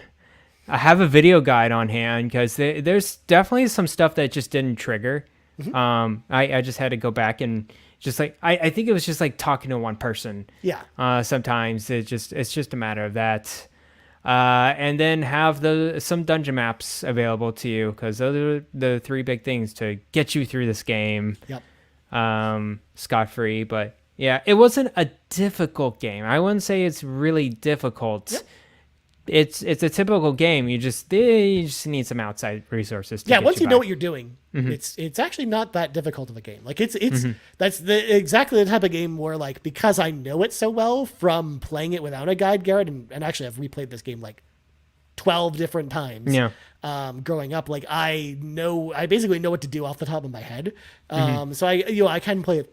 I have a video guide on hand because there's definitely some stuff that just didn't trigger. I just had to go back and just like I think it was just like talking to one person. Yeah. Sometimes it's just a matter of that. And then have some dungeon maps available to you because those are the 3 big things to get you through this game. Yep. Scot-free, but yeah, it wasn't a difficult game. I wouldn't say it's really difficult. Yep. it's a typical game. You just need some outside resources to Yeah, get once you by. know what you're doing, it's actually not that difficult of a game. Like it's that's exactly the type of game where, like, because I know it so well from playing it without a guide, Garrett, and actually I've replayed this game like 12 different times. Yeah. Growing up, like I basically know what to do off the top of my head. So I can play it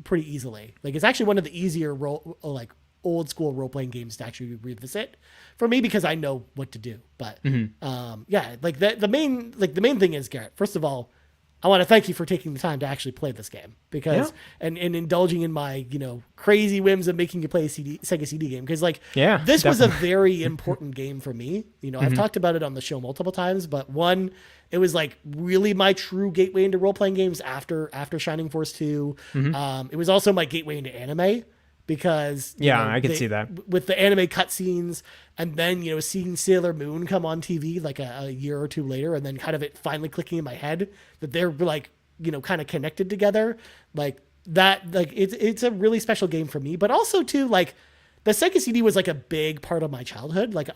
pretty easily. Like it's actually one of the easier old school role playing games to actually revisit for me because I know what to do. But yeah, like the main thing is, Garrett, first of all, I want to thank you for taking the time to actually play this game because and indulging in my, crazy whims of making you play a Sega CD game. Cause like, this was a very important game for me. I've talked about it on the show multiple times, but one, it was like really my true gateway into role-playing games after Shining Force 2. It was also my gateway into anime because I could see that with the anime cutscenes, and then seeing Sailor Moon come on TV like a year or two later, and then kind of it finally clicking in my head that they're like kind of connected together, like that. Like it's a really special game for me, but also too, like the Sega CD was like a big part of my childhood. Like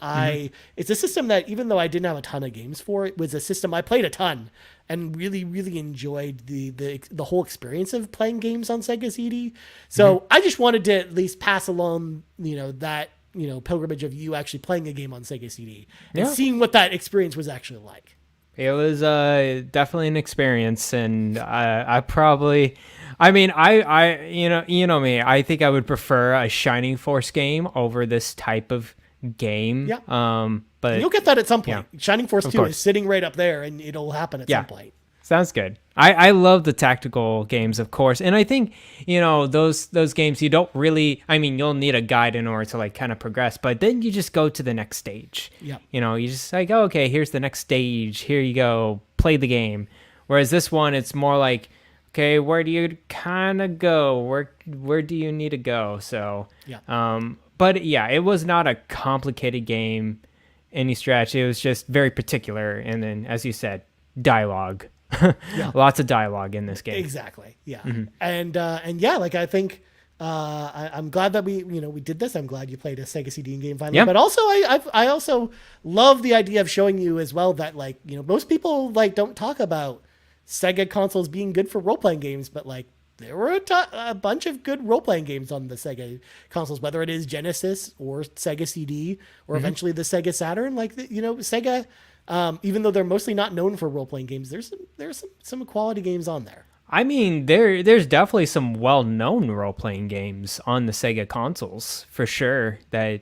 it's a system that even though I didn't have a ton of games for, it was a system I played a ton and really, really enjoyed the whole experience of playing games on Sega CD. So I just wanted to at least pass along, that, pilgrimage of you actually playing a game on Sega CD and seeing what that experience was actually like. It was definitely an experience, and I probably, I you know me, I think I would prefer a Shining Force game over this type of game. Yeah. But you'll get that at some point. Yeah. Shining Force 2 course. is sitting right up there, and it'll happen at some point. Sounds good. I love the tactical games, of course. And I think, those games, you don't really, you'll need a guide in order to like kind of progress, but then you just go to the next stage. Yeah. You just like, oh, okay, here's the next stage. Here you go. Play the game. Whereas this one, it's more like, okay, where do you kind of go? Where do you need to go? So, but yeah, it was not a complicated game, any stretch. It was just very particular. And then, as you said, dialogue. Lots of dialogue in this game. Exactly. Yeah. And yeah, like I think I'm glad that we did this. I'm glad you played a Sega CD game finally. But also I also love the idea of showing you as well that like, most people like don't talk about Sega consoles being good for role-playing games, but like there were a bunch of good role-playing games on the Sega consoles, whether it is Genesis or Sega CD or eventually the Sega Saturn. Like Sega, even though they're mostly not known for role-playing games, there's some quality games on there. There's definitely some well-known role-playing games on the Sega consoles for sure that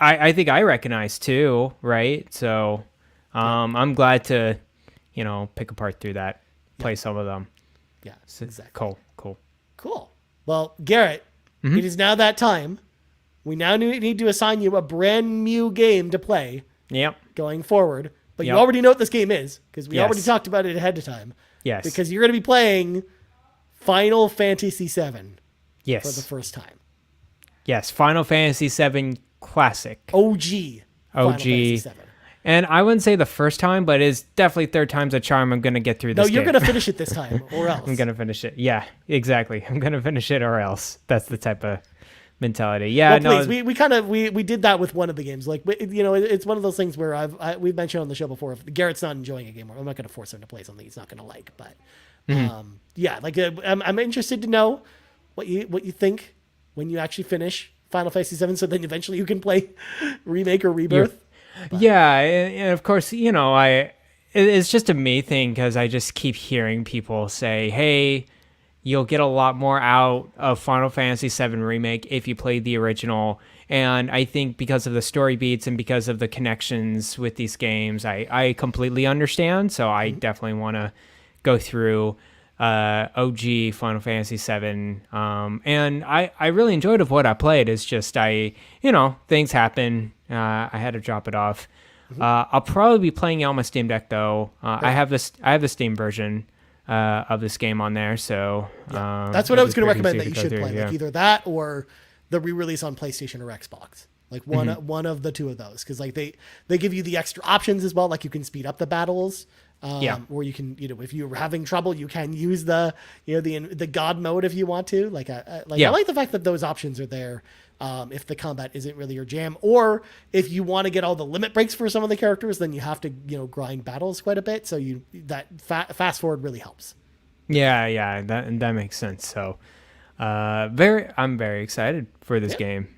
I think I recognize too, right? So I'm glad to pick apart through that, play some of them. Yeah, exactly. Cool. Well, Garrett, it is now that time. We now need to assign you a brand new game to play. Yep. Going forward, but you already know what this game is because we already talked about it ahead of time. Yes. Because you're going to be playing Final Fantasy VII. Yes. For the first time. Yes, Final Fantasy VII Classic. OG. Final Fantasy VII. And I wouldn't say the first time, but it's definitely third time's a charm. I'm going to get through this. No, you're going to finish it this time, or else. I'm going to finish it. Yeah, exactly. I'm going to finish it or else. That's the type of mentality. Yeah, well, please, we did that with one of the games. Like, it's one of those things where we've mentioned on the show before. If Garrett's not enjoying a game, I'm not going to force him to play something he's not going to like. But yeah, like I'm interested to know what you think when you actually finish Final Fantasy VII, so then eventually you can play Remake or Rebirth. Yeah, and of course, it's just a me thing because I just keep hearing people say, hey, you'll get a lot more out of Final Fantasy VII Remake if you play the original. And I think because of the story beats and because of the connections with these games, I completely understand. So I definitely want to go through OG Final Fantasy VII. And I really enjoyed of what I played. It's just things happen. I had to drop it off. I'll probably be playing it on my Steam Deck though. I have the Steam version of this game on there, so that's what I was going to recommend that you should play. Like either that or the re-release on PlayStation or Xbox. Like one of the two of those, because like they give you the extra options as well. Like you can speed up the battles. Or you can, if you're having trouble, you can use the God mode if you want to. I like the fact that those options are there. if the combat isn't really your jam, or if you want to get all the limit breaks for some of the characters, then you have to, grind battles quite a bit. So fast forward really helps. Yeah, that makes sense. So, I'm very excited for this game.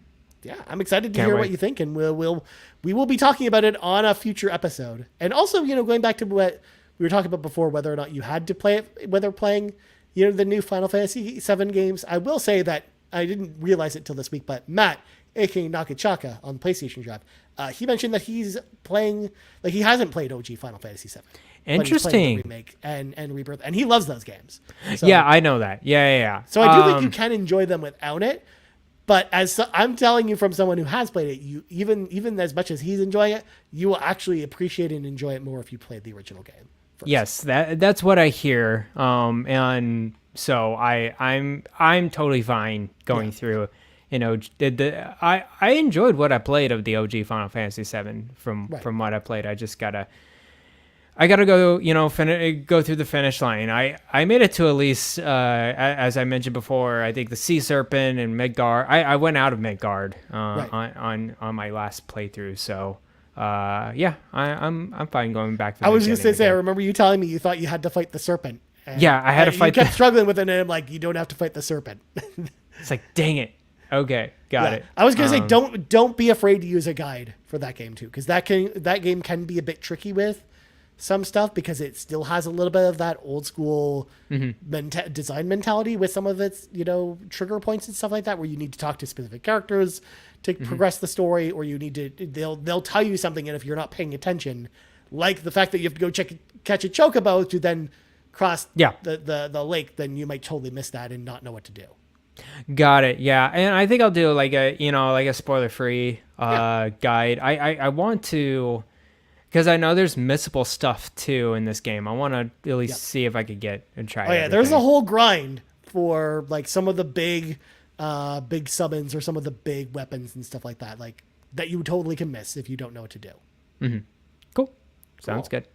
Yeah, I'm excited to Can't hear wait. what you think, and we will be talking about it on a future episode. And also, going back to what we were talking about before, whether or not you had to play it, whether playing, the new Final Fantasy VII games. I will say that I didn't realize it till this week, but Matt, aka Nakachaka on the PlayStation Drive, he mentioned that he's playing, like he hasn't played OG Final Fantasy VII. Interesting. But he's playing the remake and Rebirth, and he loves those games. So, Yeah, I know that. Yeah. So I do think you can enjoy them without it. But I'm telling you from someone who has played it, you even as much as he's enjoying it, you will actually appreciate and enjoy it more if you played the original game first. Yes, that's what I hear. And so I'm totally fine going through. I enjoyed what I played of the OG Final Fantasy VII from what I played. I gotta go, go through the finish line. I made it to at least, as I mentioned before, I think the Sea Serpent and Midgard. I went out of Midgard on my last playthrough. So, I'm fine going back. I was just gonna say, I remember you telling me you thought you had to fight the serpent. Yeah, I had to fight. You kept struggling with it, and I'm like, you don't have to fight the serpent. It's like, dang it. Okay, got it. I was gonna say, don't be afraid to use a guide for that game too, because that game can be a bit tricky with some stuff, because it still has a little bit of that old school design mentality with some of its, trigger points and stuff like that, where you need to talk to specific characters to progress the story, or you need to, they'll tell you something, and if you're not paying attention, like the fact that you have to go catch a chocobo to then cross the lake, then you might totally miss that and not know what to do. Got it. Yeah. And I think I'll do like a spoiler free guide. I want to, because I know there's missable stuff too in this game. I want to at least see if I could get and try. Oh yeah, there's a whole grind for like some of the big summons or some of the big weapons and stuff like that, like that you totally can miss if you don't know what to do. Mm-hmm. Cool. Sounds good.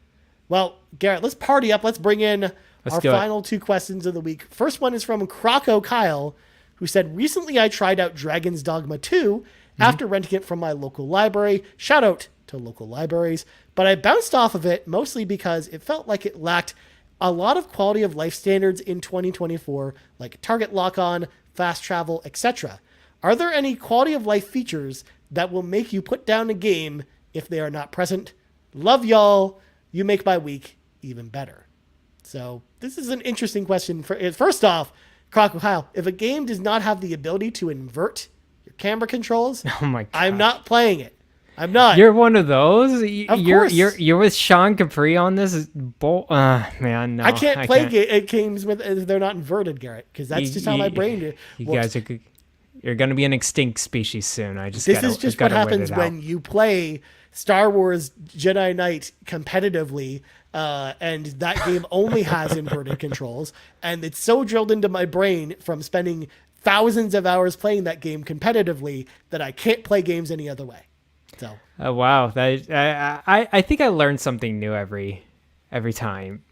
Well, Garrett, let's party up. Let's bring in our final two questions of the week. First one is from CrocoKyle, who said, recently I tried out Dragon's Dogma 2 after renting it from my local library. Shout out to local libraries. But I bounced off of it mostly because it felt like it lacked a lot of quality of life standards in 2024, like target lock-on, fast travel, etc. Are there any quality of life features that will make you put down a game if they are not present? Love y'all. You make my week even better. So this is an interesting question. First off, CrocoKyle, if a game does not have the ability to invert your camera controls, oh my God, I'm not playing it. I'm not. You're one of those. Of course. You're with Sean Capri on this. Man, no. I can't play games if they're not inverted, Garrett, because that's just how my brain works. You guys you're going to be an extinct species soon. This is just what happens when you play Star Wars Jedi Knight competitively, and that game only has inverted controls, and it's so drilled into my brain from spending thousands of hours playing that game competitively that I can't play games any other way. So. Oh wow! I think I learned something new every time.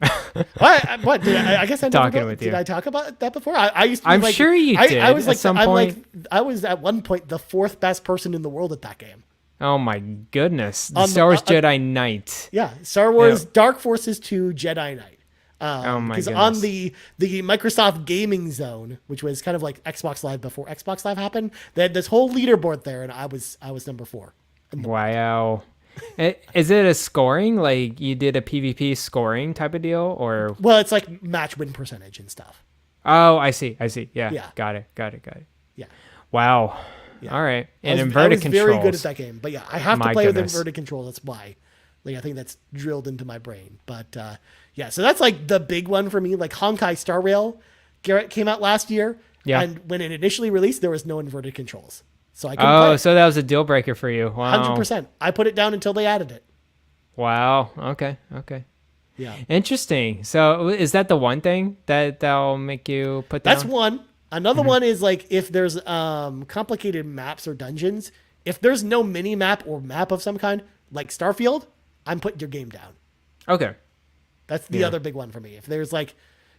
What? I guess I'm talking with you. Did I talk about that before? I used to. I'm sure you did. I was like, at some point. I was at one point the fourth best person in the world at that game. Oh my goodness! The Star Wars Jedi Knight. Yeah, Star Wars Dark Forces 2 Jedi Knight. Oh my goodness! Because on the Microsoft Gaming Zone, which was kind of like Xbox Live before Xbox Live happened, they had this whole leaderboard there, and I was number 4. Wow. Is it a scoring? Like you did a PvP scoring type of deal, or? Well, it's like match win percentage and stuff. Oh, I see. Yeah. Got it. Yeah. Wow. Yeah. All right. And inverted controls. I was very good at that game, but yeah, I have to play with inverted control. That's why. Like I think that's drilled into my brain. But yeah, so that's like the big one for me. Like Honkai Star Rail, Garrett came out last year, and when it initially released, there was no inverted controls. So I couldn't play it. So that was a deal breaker for you. Wow. 100%. I put it down until they added it. Wow. Okay. Yeah. Interesting. So is that the one thing that'll make you put down? That's one. Another one is like if there's complicated maps or dungeons, if there's no mini map or map of some kind, like Starfield, I'm putting your game down. Okay. That's the other big one for me. If there's like,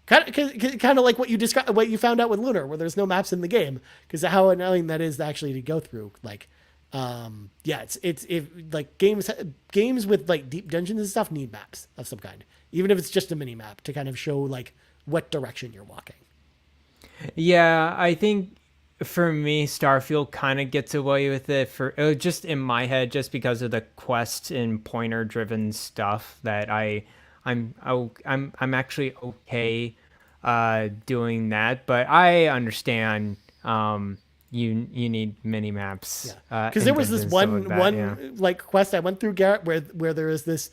Kind of like what you described, what you found out with Lunar, where there's no maps in the game, because how annoying that is actually to go through. Like, yeah, it's like games with like deep dungeons and stuff need maps of some kind, even if it's just a mini map to kind of show like what direction you're walking. Yeah, I think for me, Starfield kind of gets away with it for just in my head, just because of the quest and pointer driven stuff that I'm actually okay doing that, but I understand you need mini maps. Because there was this like quest I went through, Garrett, where there is this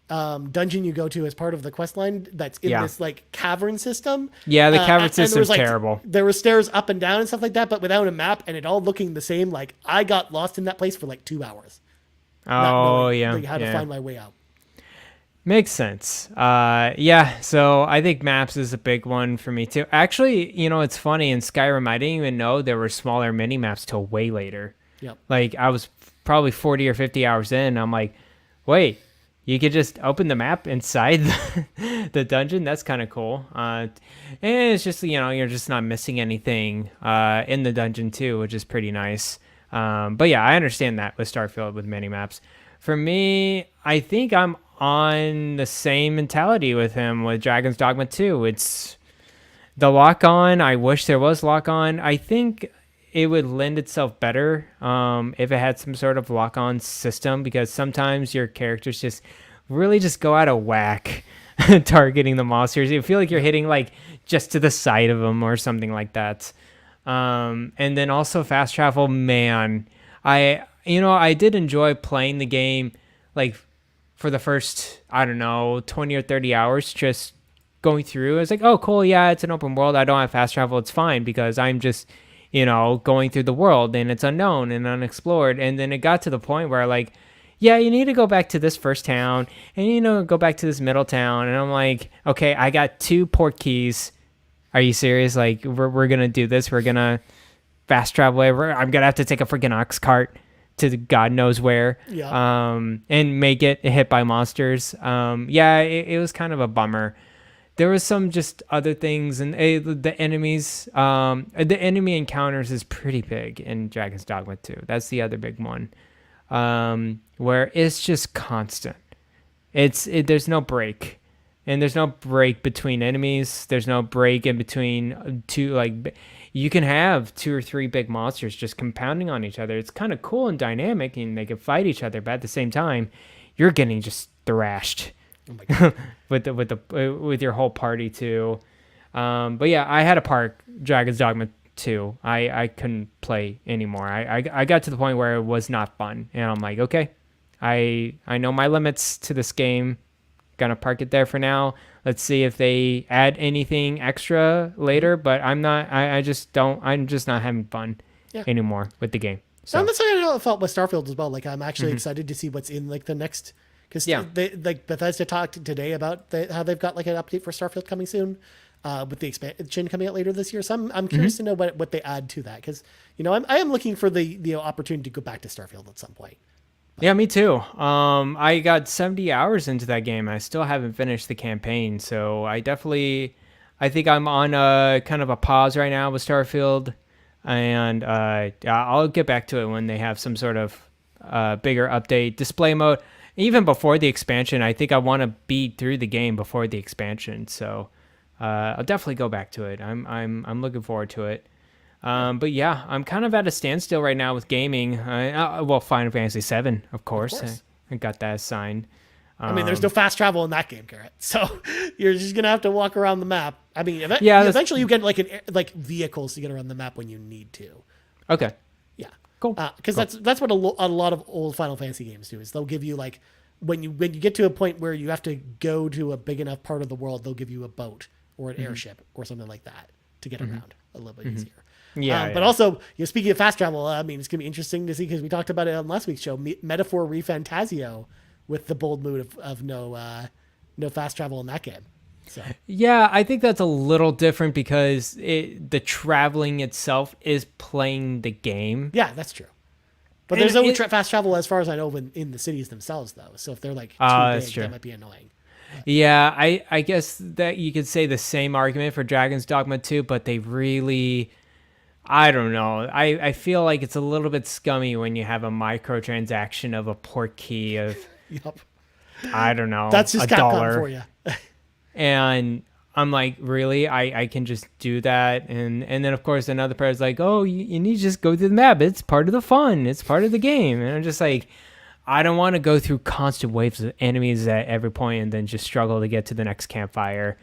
dungeon you go to as part of the quest line that's in this like cavern system. Yeah, the cavern system's like, terrible. There were stairs up and down and stuff like that, but without a map and it all looking the same. Like I got lost in that place for like 2 hours. Oh yeah, how to find my way out. Makes sense. Yeah, so I think maps is a big one for me too. Actually, it's funny, in Skyrim, I didn't even know there were smaller mini maps till way later. Yep. Like I was probably 40 or 50 hours in. I'm like, wait, you could just open the map inside the dungeon. That's kind of cool. And it's just, you're just not missing anything in the dungeon too, which is pretty nice. But yeah, I understand that with Starfield with mini maps. For me, I think I'm on the same mentality with him with Dragon's Dogma 2. It's the lock on. I wish there was lock on. I think it would lend itself better if it had some sort of lock on system, because sometimes your characters just really just go out of whack targeting the monsters. You feel like you're hitting like just to the side of them or something like that. And then also fast travel, man, I did enjoy playing the game like for the first, I don't know, 20 or 30 hours, just going through. I was like, oh, cool. Yeah, it's an open world. I don't have fast travel. It's fine because I'm just, going through the world and it's unknown and unexplored. And then it got to the point where like, yeah, you need to go back to this first town and, go back to this middle town. And I'm like, okay, I got 2 port keys. Are you serious? Like, we're going to do this. We're going to fast travel over. I'm going to have to take a freaking ox cart to God knows where, and may get hit by monsters. It was kind of a bummer. There was some just other things, and the enemies, the enemy encounters is pretty big in Dragon's Dogma 2. That's the other big one, where it's just constant. There's no break, and there's no break between enemies. There's no break in between two, like, you can have 2 or 3 big monsters just compounding on each other. It's kind of cool and dynamic, and they can fight each other, but at the same time, you're getting just thrashed with your whole party too. But yeah, I had to park Dragon's Dogma 2. I couldn't play anymore. I got to the point where it was not fun, and I'm like, okay, I know my limits to this game. Gonna park it there for now. Let's see if they add anything extra later, but I'm not having fun anymore with the game. So that's how I felt with Starfield as well. Like I'm actually excited to see what's in like the next, because like Bethesda talked today about how they've got like an update for Starfield coming soon, with the expansion coming out later this year. So I'm curious to know what they add to that, because I am looking for the opportunity to go back to Starfield at some point. Yeah, me too. I got 70 hours into that game. I still haven't finished the campaign, so I think I'm on a kind of a pause right now with Starfield, and I'll get back to it when they have some sort of bigger update. Display mode, even before the expansion. I think I want to beat through the game before the expansion, so I'll definitely go back to it. I'm looking forward to it. But yeah, I'm kind of at a standstill right now with gaming. Well, Final Fantasy VII, of course. I got that assigned. I mean, there's no fast travel in that game, Garrett. So you're just gonna have to walk around the map. I mean, eventually you get like vehicles to get around the map when you need to. Okay. Yeah. Cool. Because that's what a lot of old Final Fantasy games do, is they'll give you like when you get to a point where you have to go to a big enough part of the world, they'll give you a boat or an airship or something like that to get around a little bit easier. Yeah, but also, speaking of fast travel, I mean, it's going to be interesting to see, because we talked about it on last week's show, Metaphor Refantasio, with the bold move of no fast travel in that game. So yeah, I think that's a little different because the traveling itself is playing the game. Yeah, that's true. But there's no fast travel, as far as I know, in the cities themselves, though. So if they're like too big, that might be annoying. Yeah, I guess that you could say the same argument for Dragon's Dogma 2, but they really, I don't know. I feel like it's a little bit scummy when you have a microtransaction of a port key of, Yup. I don't know, That's just a Capcom dollar. for you. And I'm like, really? I can just do that? And then, of course, another person's like, oh, you need to just go through the map. It's part of the fun. It's part of the game. And I'm just like, I don't want to go through constant waves of enemies at every point and then just struggle to get to the next campfire.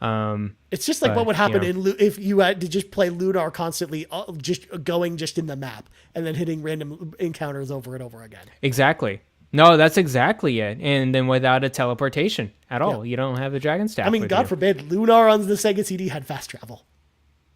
It's just like But, what would happen you know. if you had to just play Lunar constantly, just going just in the map and then hitting random encounters over and over again. Exactly. No, that's exactly it. And then without a teleportation at all. You don't have the dragon staff. I mean, with God you. forbid, Lunar on the Sega CD had fast travel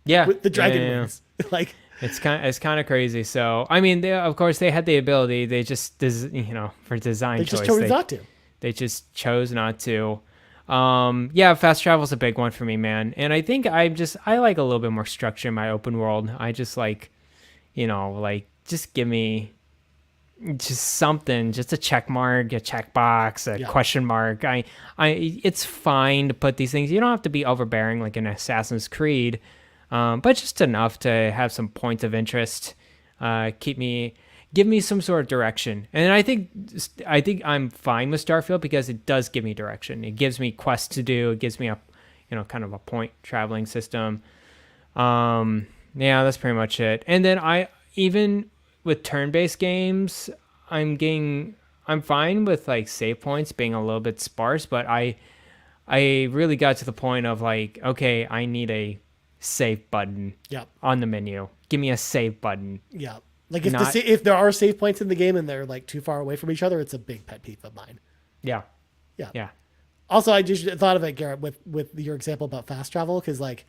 Yeah. with the dragon yeah. wings. Like, It's kind of crazy. So I mean, of course they had the ability. They just for design they choice, just chose not to. they just chose not to. Yeah, fast travel's a big one for me, man. And I think I like a little bit more structure in my open world. I just like, like just give me just something, just a check mark, a checkbox, a question mark. It's fine to put these things. You don't have to be overbearing like in Assassin's Creed, but just enough to have some points of interest. Give me some sort of direction. And I think I'm fine with Starfield because it does give me direction. It gives me quests to do. It gives me a, kind of a point traveling system. Yeah, that's pretty much it. And then even with turn-based games, I'm fine with like save points being a little bit sparse, but I really got to the point of like, okay, I need a save button on the menu. Give me a save button. Yeah. Like if there are save points in the game and they're like too far away from each other, it's a big pet peeve of mine. Yeah. Yeah. Yeah. Also, I just thought of it, Garrett, with your example about fast travel, because like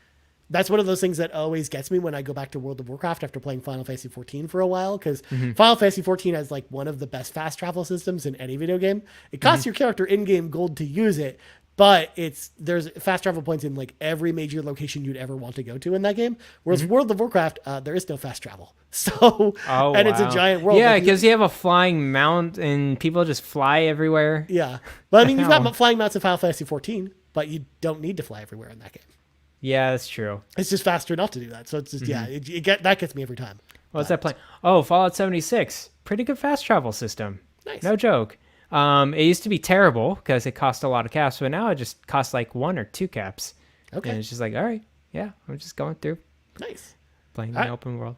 that's one of those things that always gets me when I go back to World of Warcraft after playing Final Fantasy 14 for a while, because Final Fantasy 14 has like one of the best fast travel systems in any video game. It costs your character in-game gold to use it, but there's fast travel points in like every major location you'd ever want to go to in that game. Whereas World of Warcraft, there is no fast travel. So, it's a giant world. Yeah, because you have a flying mount and people just fly everywhere. Yeah. But I mean, you've got flying mounts in Final Fantasy 14, but you don't need to fly everywhere in that game. Yeah, that's true. It's just faster not to do that. So it's just, that gets me every time. What's that playing? Oh, Fallout 76. Pretty good fast travel system. Nice. No joke. It used to be terrible because it cost a lot of caps, but now it just costs like 1 or 2 caps. Okay. And it's just like, all right, yeah, I'm just going through. Nice. Playing the open world.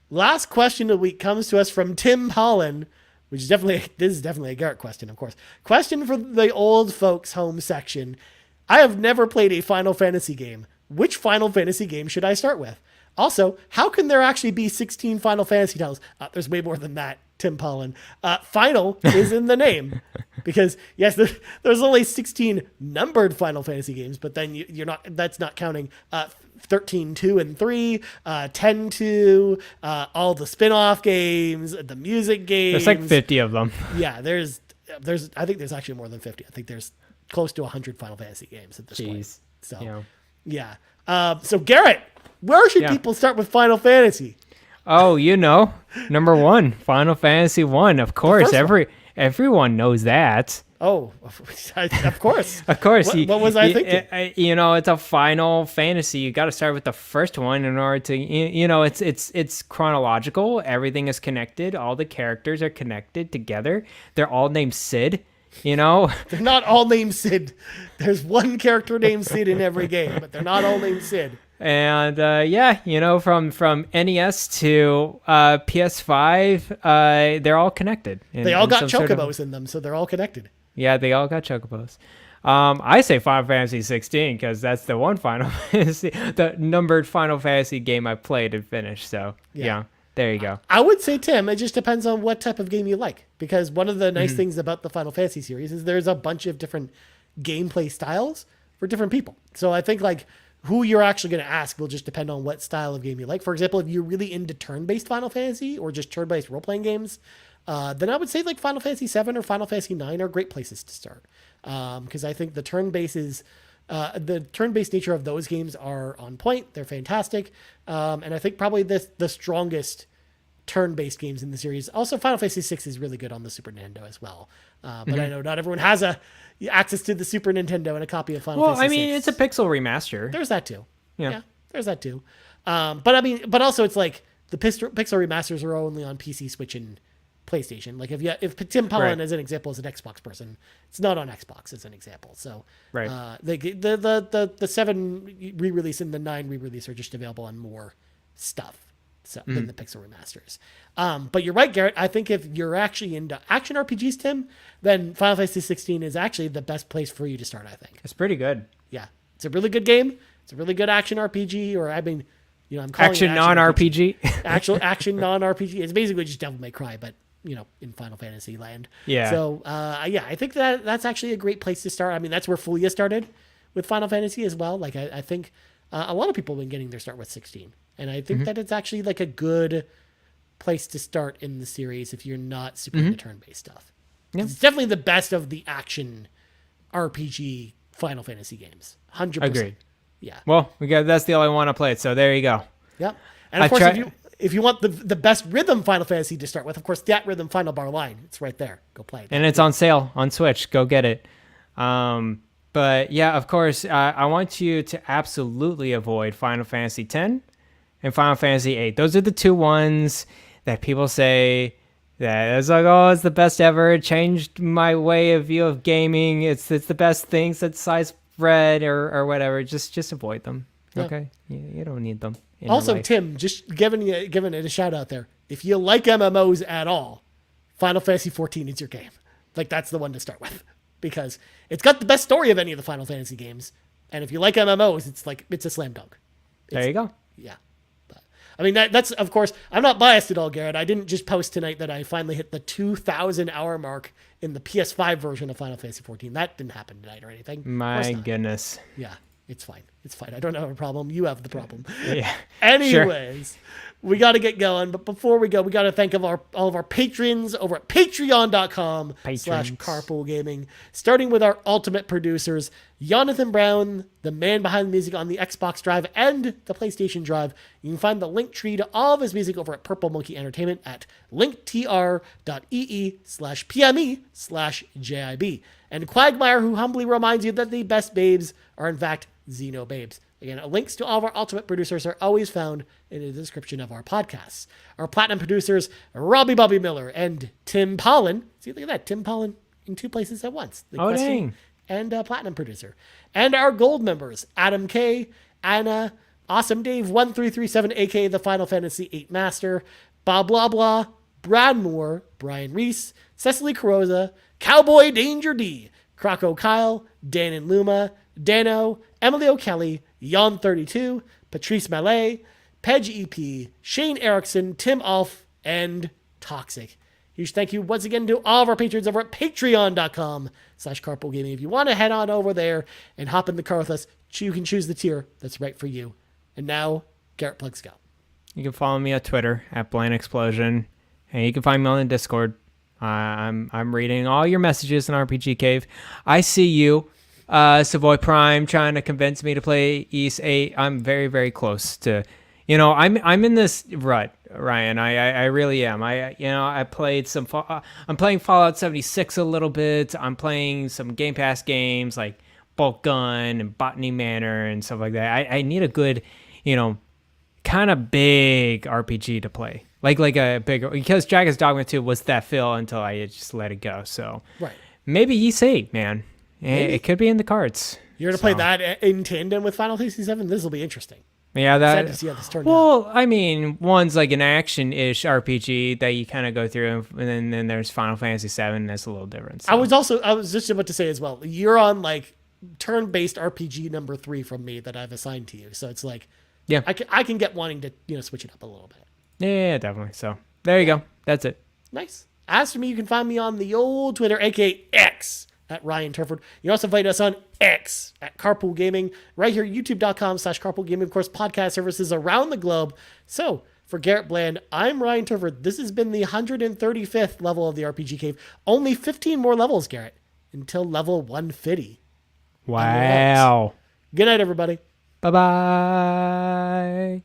Last question of the week comes to us from Tim Paullin, which is definitely a Garrett question, of course. Question for the old folks home section. I have never played a Final Fantasy game. Which Final Fantasy game should I start with? Also, how can there actually be 16 Final Fantasy titles? There's way more than that, Tim Paullin. Final is in the name. Because, yes, there's only 16 numbered Final Fantasy games, but then that's not counting 13, 2, and 3, 10, 2, all the spin-off games, the music games. There's like 50 of them. Yeah, I think there's actually more than 50. I think there's close to 100 Final Fantasy games at this point. So, yeah. So Garrett, where should people start with Final Fantasy? Oh, number 1, Final Fantasy 1. Of course, everyone knows that. Oh, of course. Of course. What was I thinking? It's a Final Fantasy. You got to start with the first one in order to, it's chronological. Everything is connected. All the characters are connected together. They're all named Sid. They're not all named Sid. There's one character named Sid in every game, but they're not all named Sid. And from NES to PS5, they're all connected. They all got chocobos in them, so they're all connected. Yeah, they all got chocobos. I say Final Fantasy 16 because that's the one Final Fantasy, the numbered Final Fantasy game I played and finished. So yeah. There you go. I would say, Tim, it just depends on what type of game you like. Because one of the nice things about the Final Fantasy series is there's a bunch of different gameplay styles for different people. So I think like who you're actually going to ask will just depend on what style of game you like. For example, if you're really into turn-based Final Fantasy or just turn-based role-playing games, then I would say like Final Fantasy 7 or Final Fantasy 9 are great places to start. Because I think the turn-based nature of those games are on point. They're fantastic. And I think probably the strongest turn-based games in the series. Also, Final Fantasy VI is really good on the Super Nintendo as well. But I know not everyone has access to the Super Nintendo and a copy of Final Fantasy VI. Well, I mean, it's a pixel remaster. There's that too. Yeah. There's that too. But also it's like the pixel remasters are only on PC, Switch, and PlayStation. Like if Tim Paullin, as an example, is an Xbox person, it's not on Xbox as an example. So the 7 re-release and the 9 re-release are just available on more stuff than the pixel remasters. But you're right, Garrett. I think if you're actually into action RPGs, Tim, then Final Fantasy 16 is actually the best place for you to start. I think It's pretty good. Yeah, it's a really good game. It's a really good action RPG, or I'm calling Action it non-RPG. Actual action non-RPG. It's basically just Devil May Cry, but in Final Fantasy land. Yeah. So I think that's actually a great place to start. I mean, that's where Fulia started with Final Fantasy as well. Like I think a lot of people have been getting their start with 16, and I think that it's actually like a good place to start in the series if you're not super into turn-based stuff. Yeah. It's definitely the best of the action RPG Final Fantasy games. 100%. Agreed. Yeah. Well, that's the only one I played, so there you go. Yep. And of course, if you want the best rhythm Final Fantasy to start with, of course, that rhythm Final Bar line, it's right there. Go play it. And it's on sale on Switch. Go get it. But yeah, of course, I want you to absolutely avoid Final Fantasy X and Final Fantasy VIII. Those are the two ones that people say that it's like, oh, it's the best ever. It changed my way of view of gaming. It's the best thing since sliced bread or whatever. Just avoid them. Yeah. Okay, you don't need them. Also, Tim, just giving it a shout out there. If you like MMOs at all, Final Fantasy 14 is your game. Like that's the one to start with because it's got the best story of any of the Final Fantasy games. And if you like MMOs, it's a slam dunk. There you go. Yeah. I mean, that's, of course, I'm not biased at all, Garrett. I didn't just post tonight that I finally hit the 2,000 hour mark in the PS5 version of Final Fantasy 14. That didn't happen tonight or anything. My goodness. Yeah, it's fine. It's fine. I don't have a problem. You have the problem. Yeah. Anyways, we got to get going. But before we go, we got to thank all of our patrons over at patreon.com/carpoolgaming, starting with our ultimate producers, Jonathan Brown, the man behind the music on the Xbox Drive and the PlayStation Drive. You can find the link tree to all of his music over at Purple Monkey Entertainment at linktr.ee/PME/JIB. And Cwagmire, who humbly reminds you that the best babes are in fact Xenobabes. Again, links to all of our ultimate producers are always found in the description of our podcasts. Our platinum producers, Robby Bobby Miller and Tim Paullin. See, look at that. Tim Paullin in 2 places at once. The dang. And platinum producer. And our gold members, Adam K, Anna, Awesome Dave 1337, aka the Final Fantasy VIII Master, BobLoblaw, Brad Moore, Brian Reese, Cecily Carrozza, CowboyDangerD, CrocoKyle, Dan and Luma, Dannohh, Emily O'Kelly, Yon32, Patrice Mallette, Peje EP, Shane Erickson, Tim Aulph, and Toxic. Huge thank you once again to all of our patrons over at patreon.com/carpoolgaming. If you want to head on over there and hop in the car with us, you can choose the tier that's right for you. And now, Garrett plugs go. You can follow me on Twitter at Blind Explosion, and you can find me on the Discord. I'm reading all your messages in RPG Cave. I see you, Savoy Prime, trying to convince me to play East 8. I'm very, very close to, I'm in this rut, Ryan. I really am. I played some. I'm playing Fallout 76 a little bit. I'm playing some Game Pass games like Bolt Gun and Botany Manor and stuff like that. I need a good, kind of big RPG to play. Like a bigger, because Dragon's Dogma 2 was that feel until I just let it go. So maybe East 8, man. Maybe. It could be in the cards. You're going to play that in tandem with Final Fantasy 7? This will be interesting. Yeah, that. To see how this turns out. I mean, one's like an action-ish RPG that you kind of go through, and then there's Final Fantasy 7. That's a little different. So. I was just about to say as well. You're on like turn-based RPG number 3 from me that I've assigned to you. So it's like, I can get wanting to switch it up a little bit. Yeah, definitely. So there you go. That's it. Nice. As for me, you can find me on the old Twitter, aka X, at Ryan Turford. You can also find us on X at Carpool Gaming, right here, youtube.com/Carpool Gaming. Of course, podcast services around the globe. So for Garrett Bland, I'm Ryan Turford. This has been the 135th level of the RPG Cave. Only 15 more levels, Garrett, until level 150. Wow. Good night, everybody. Bye-bye.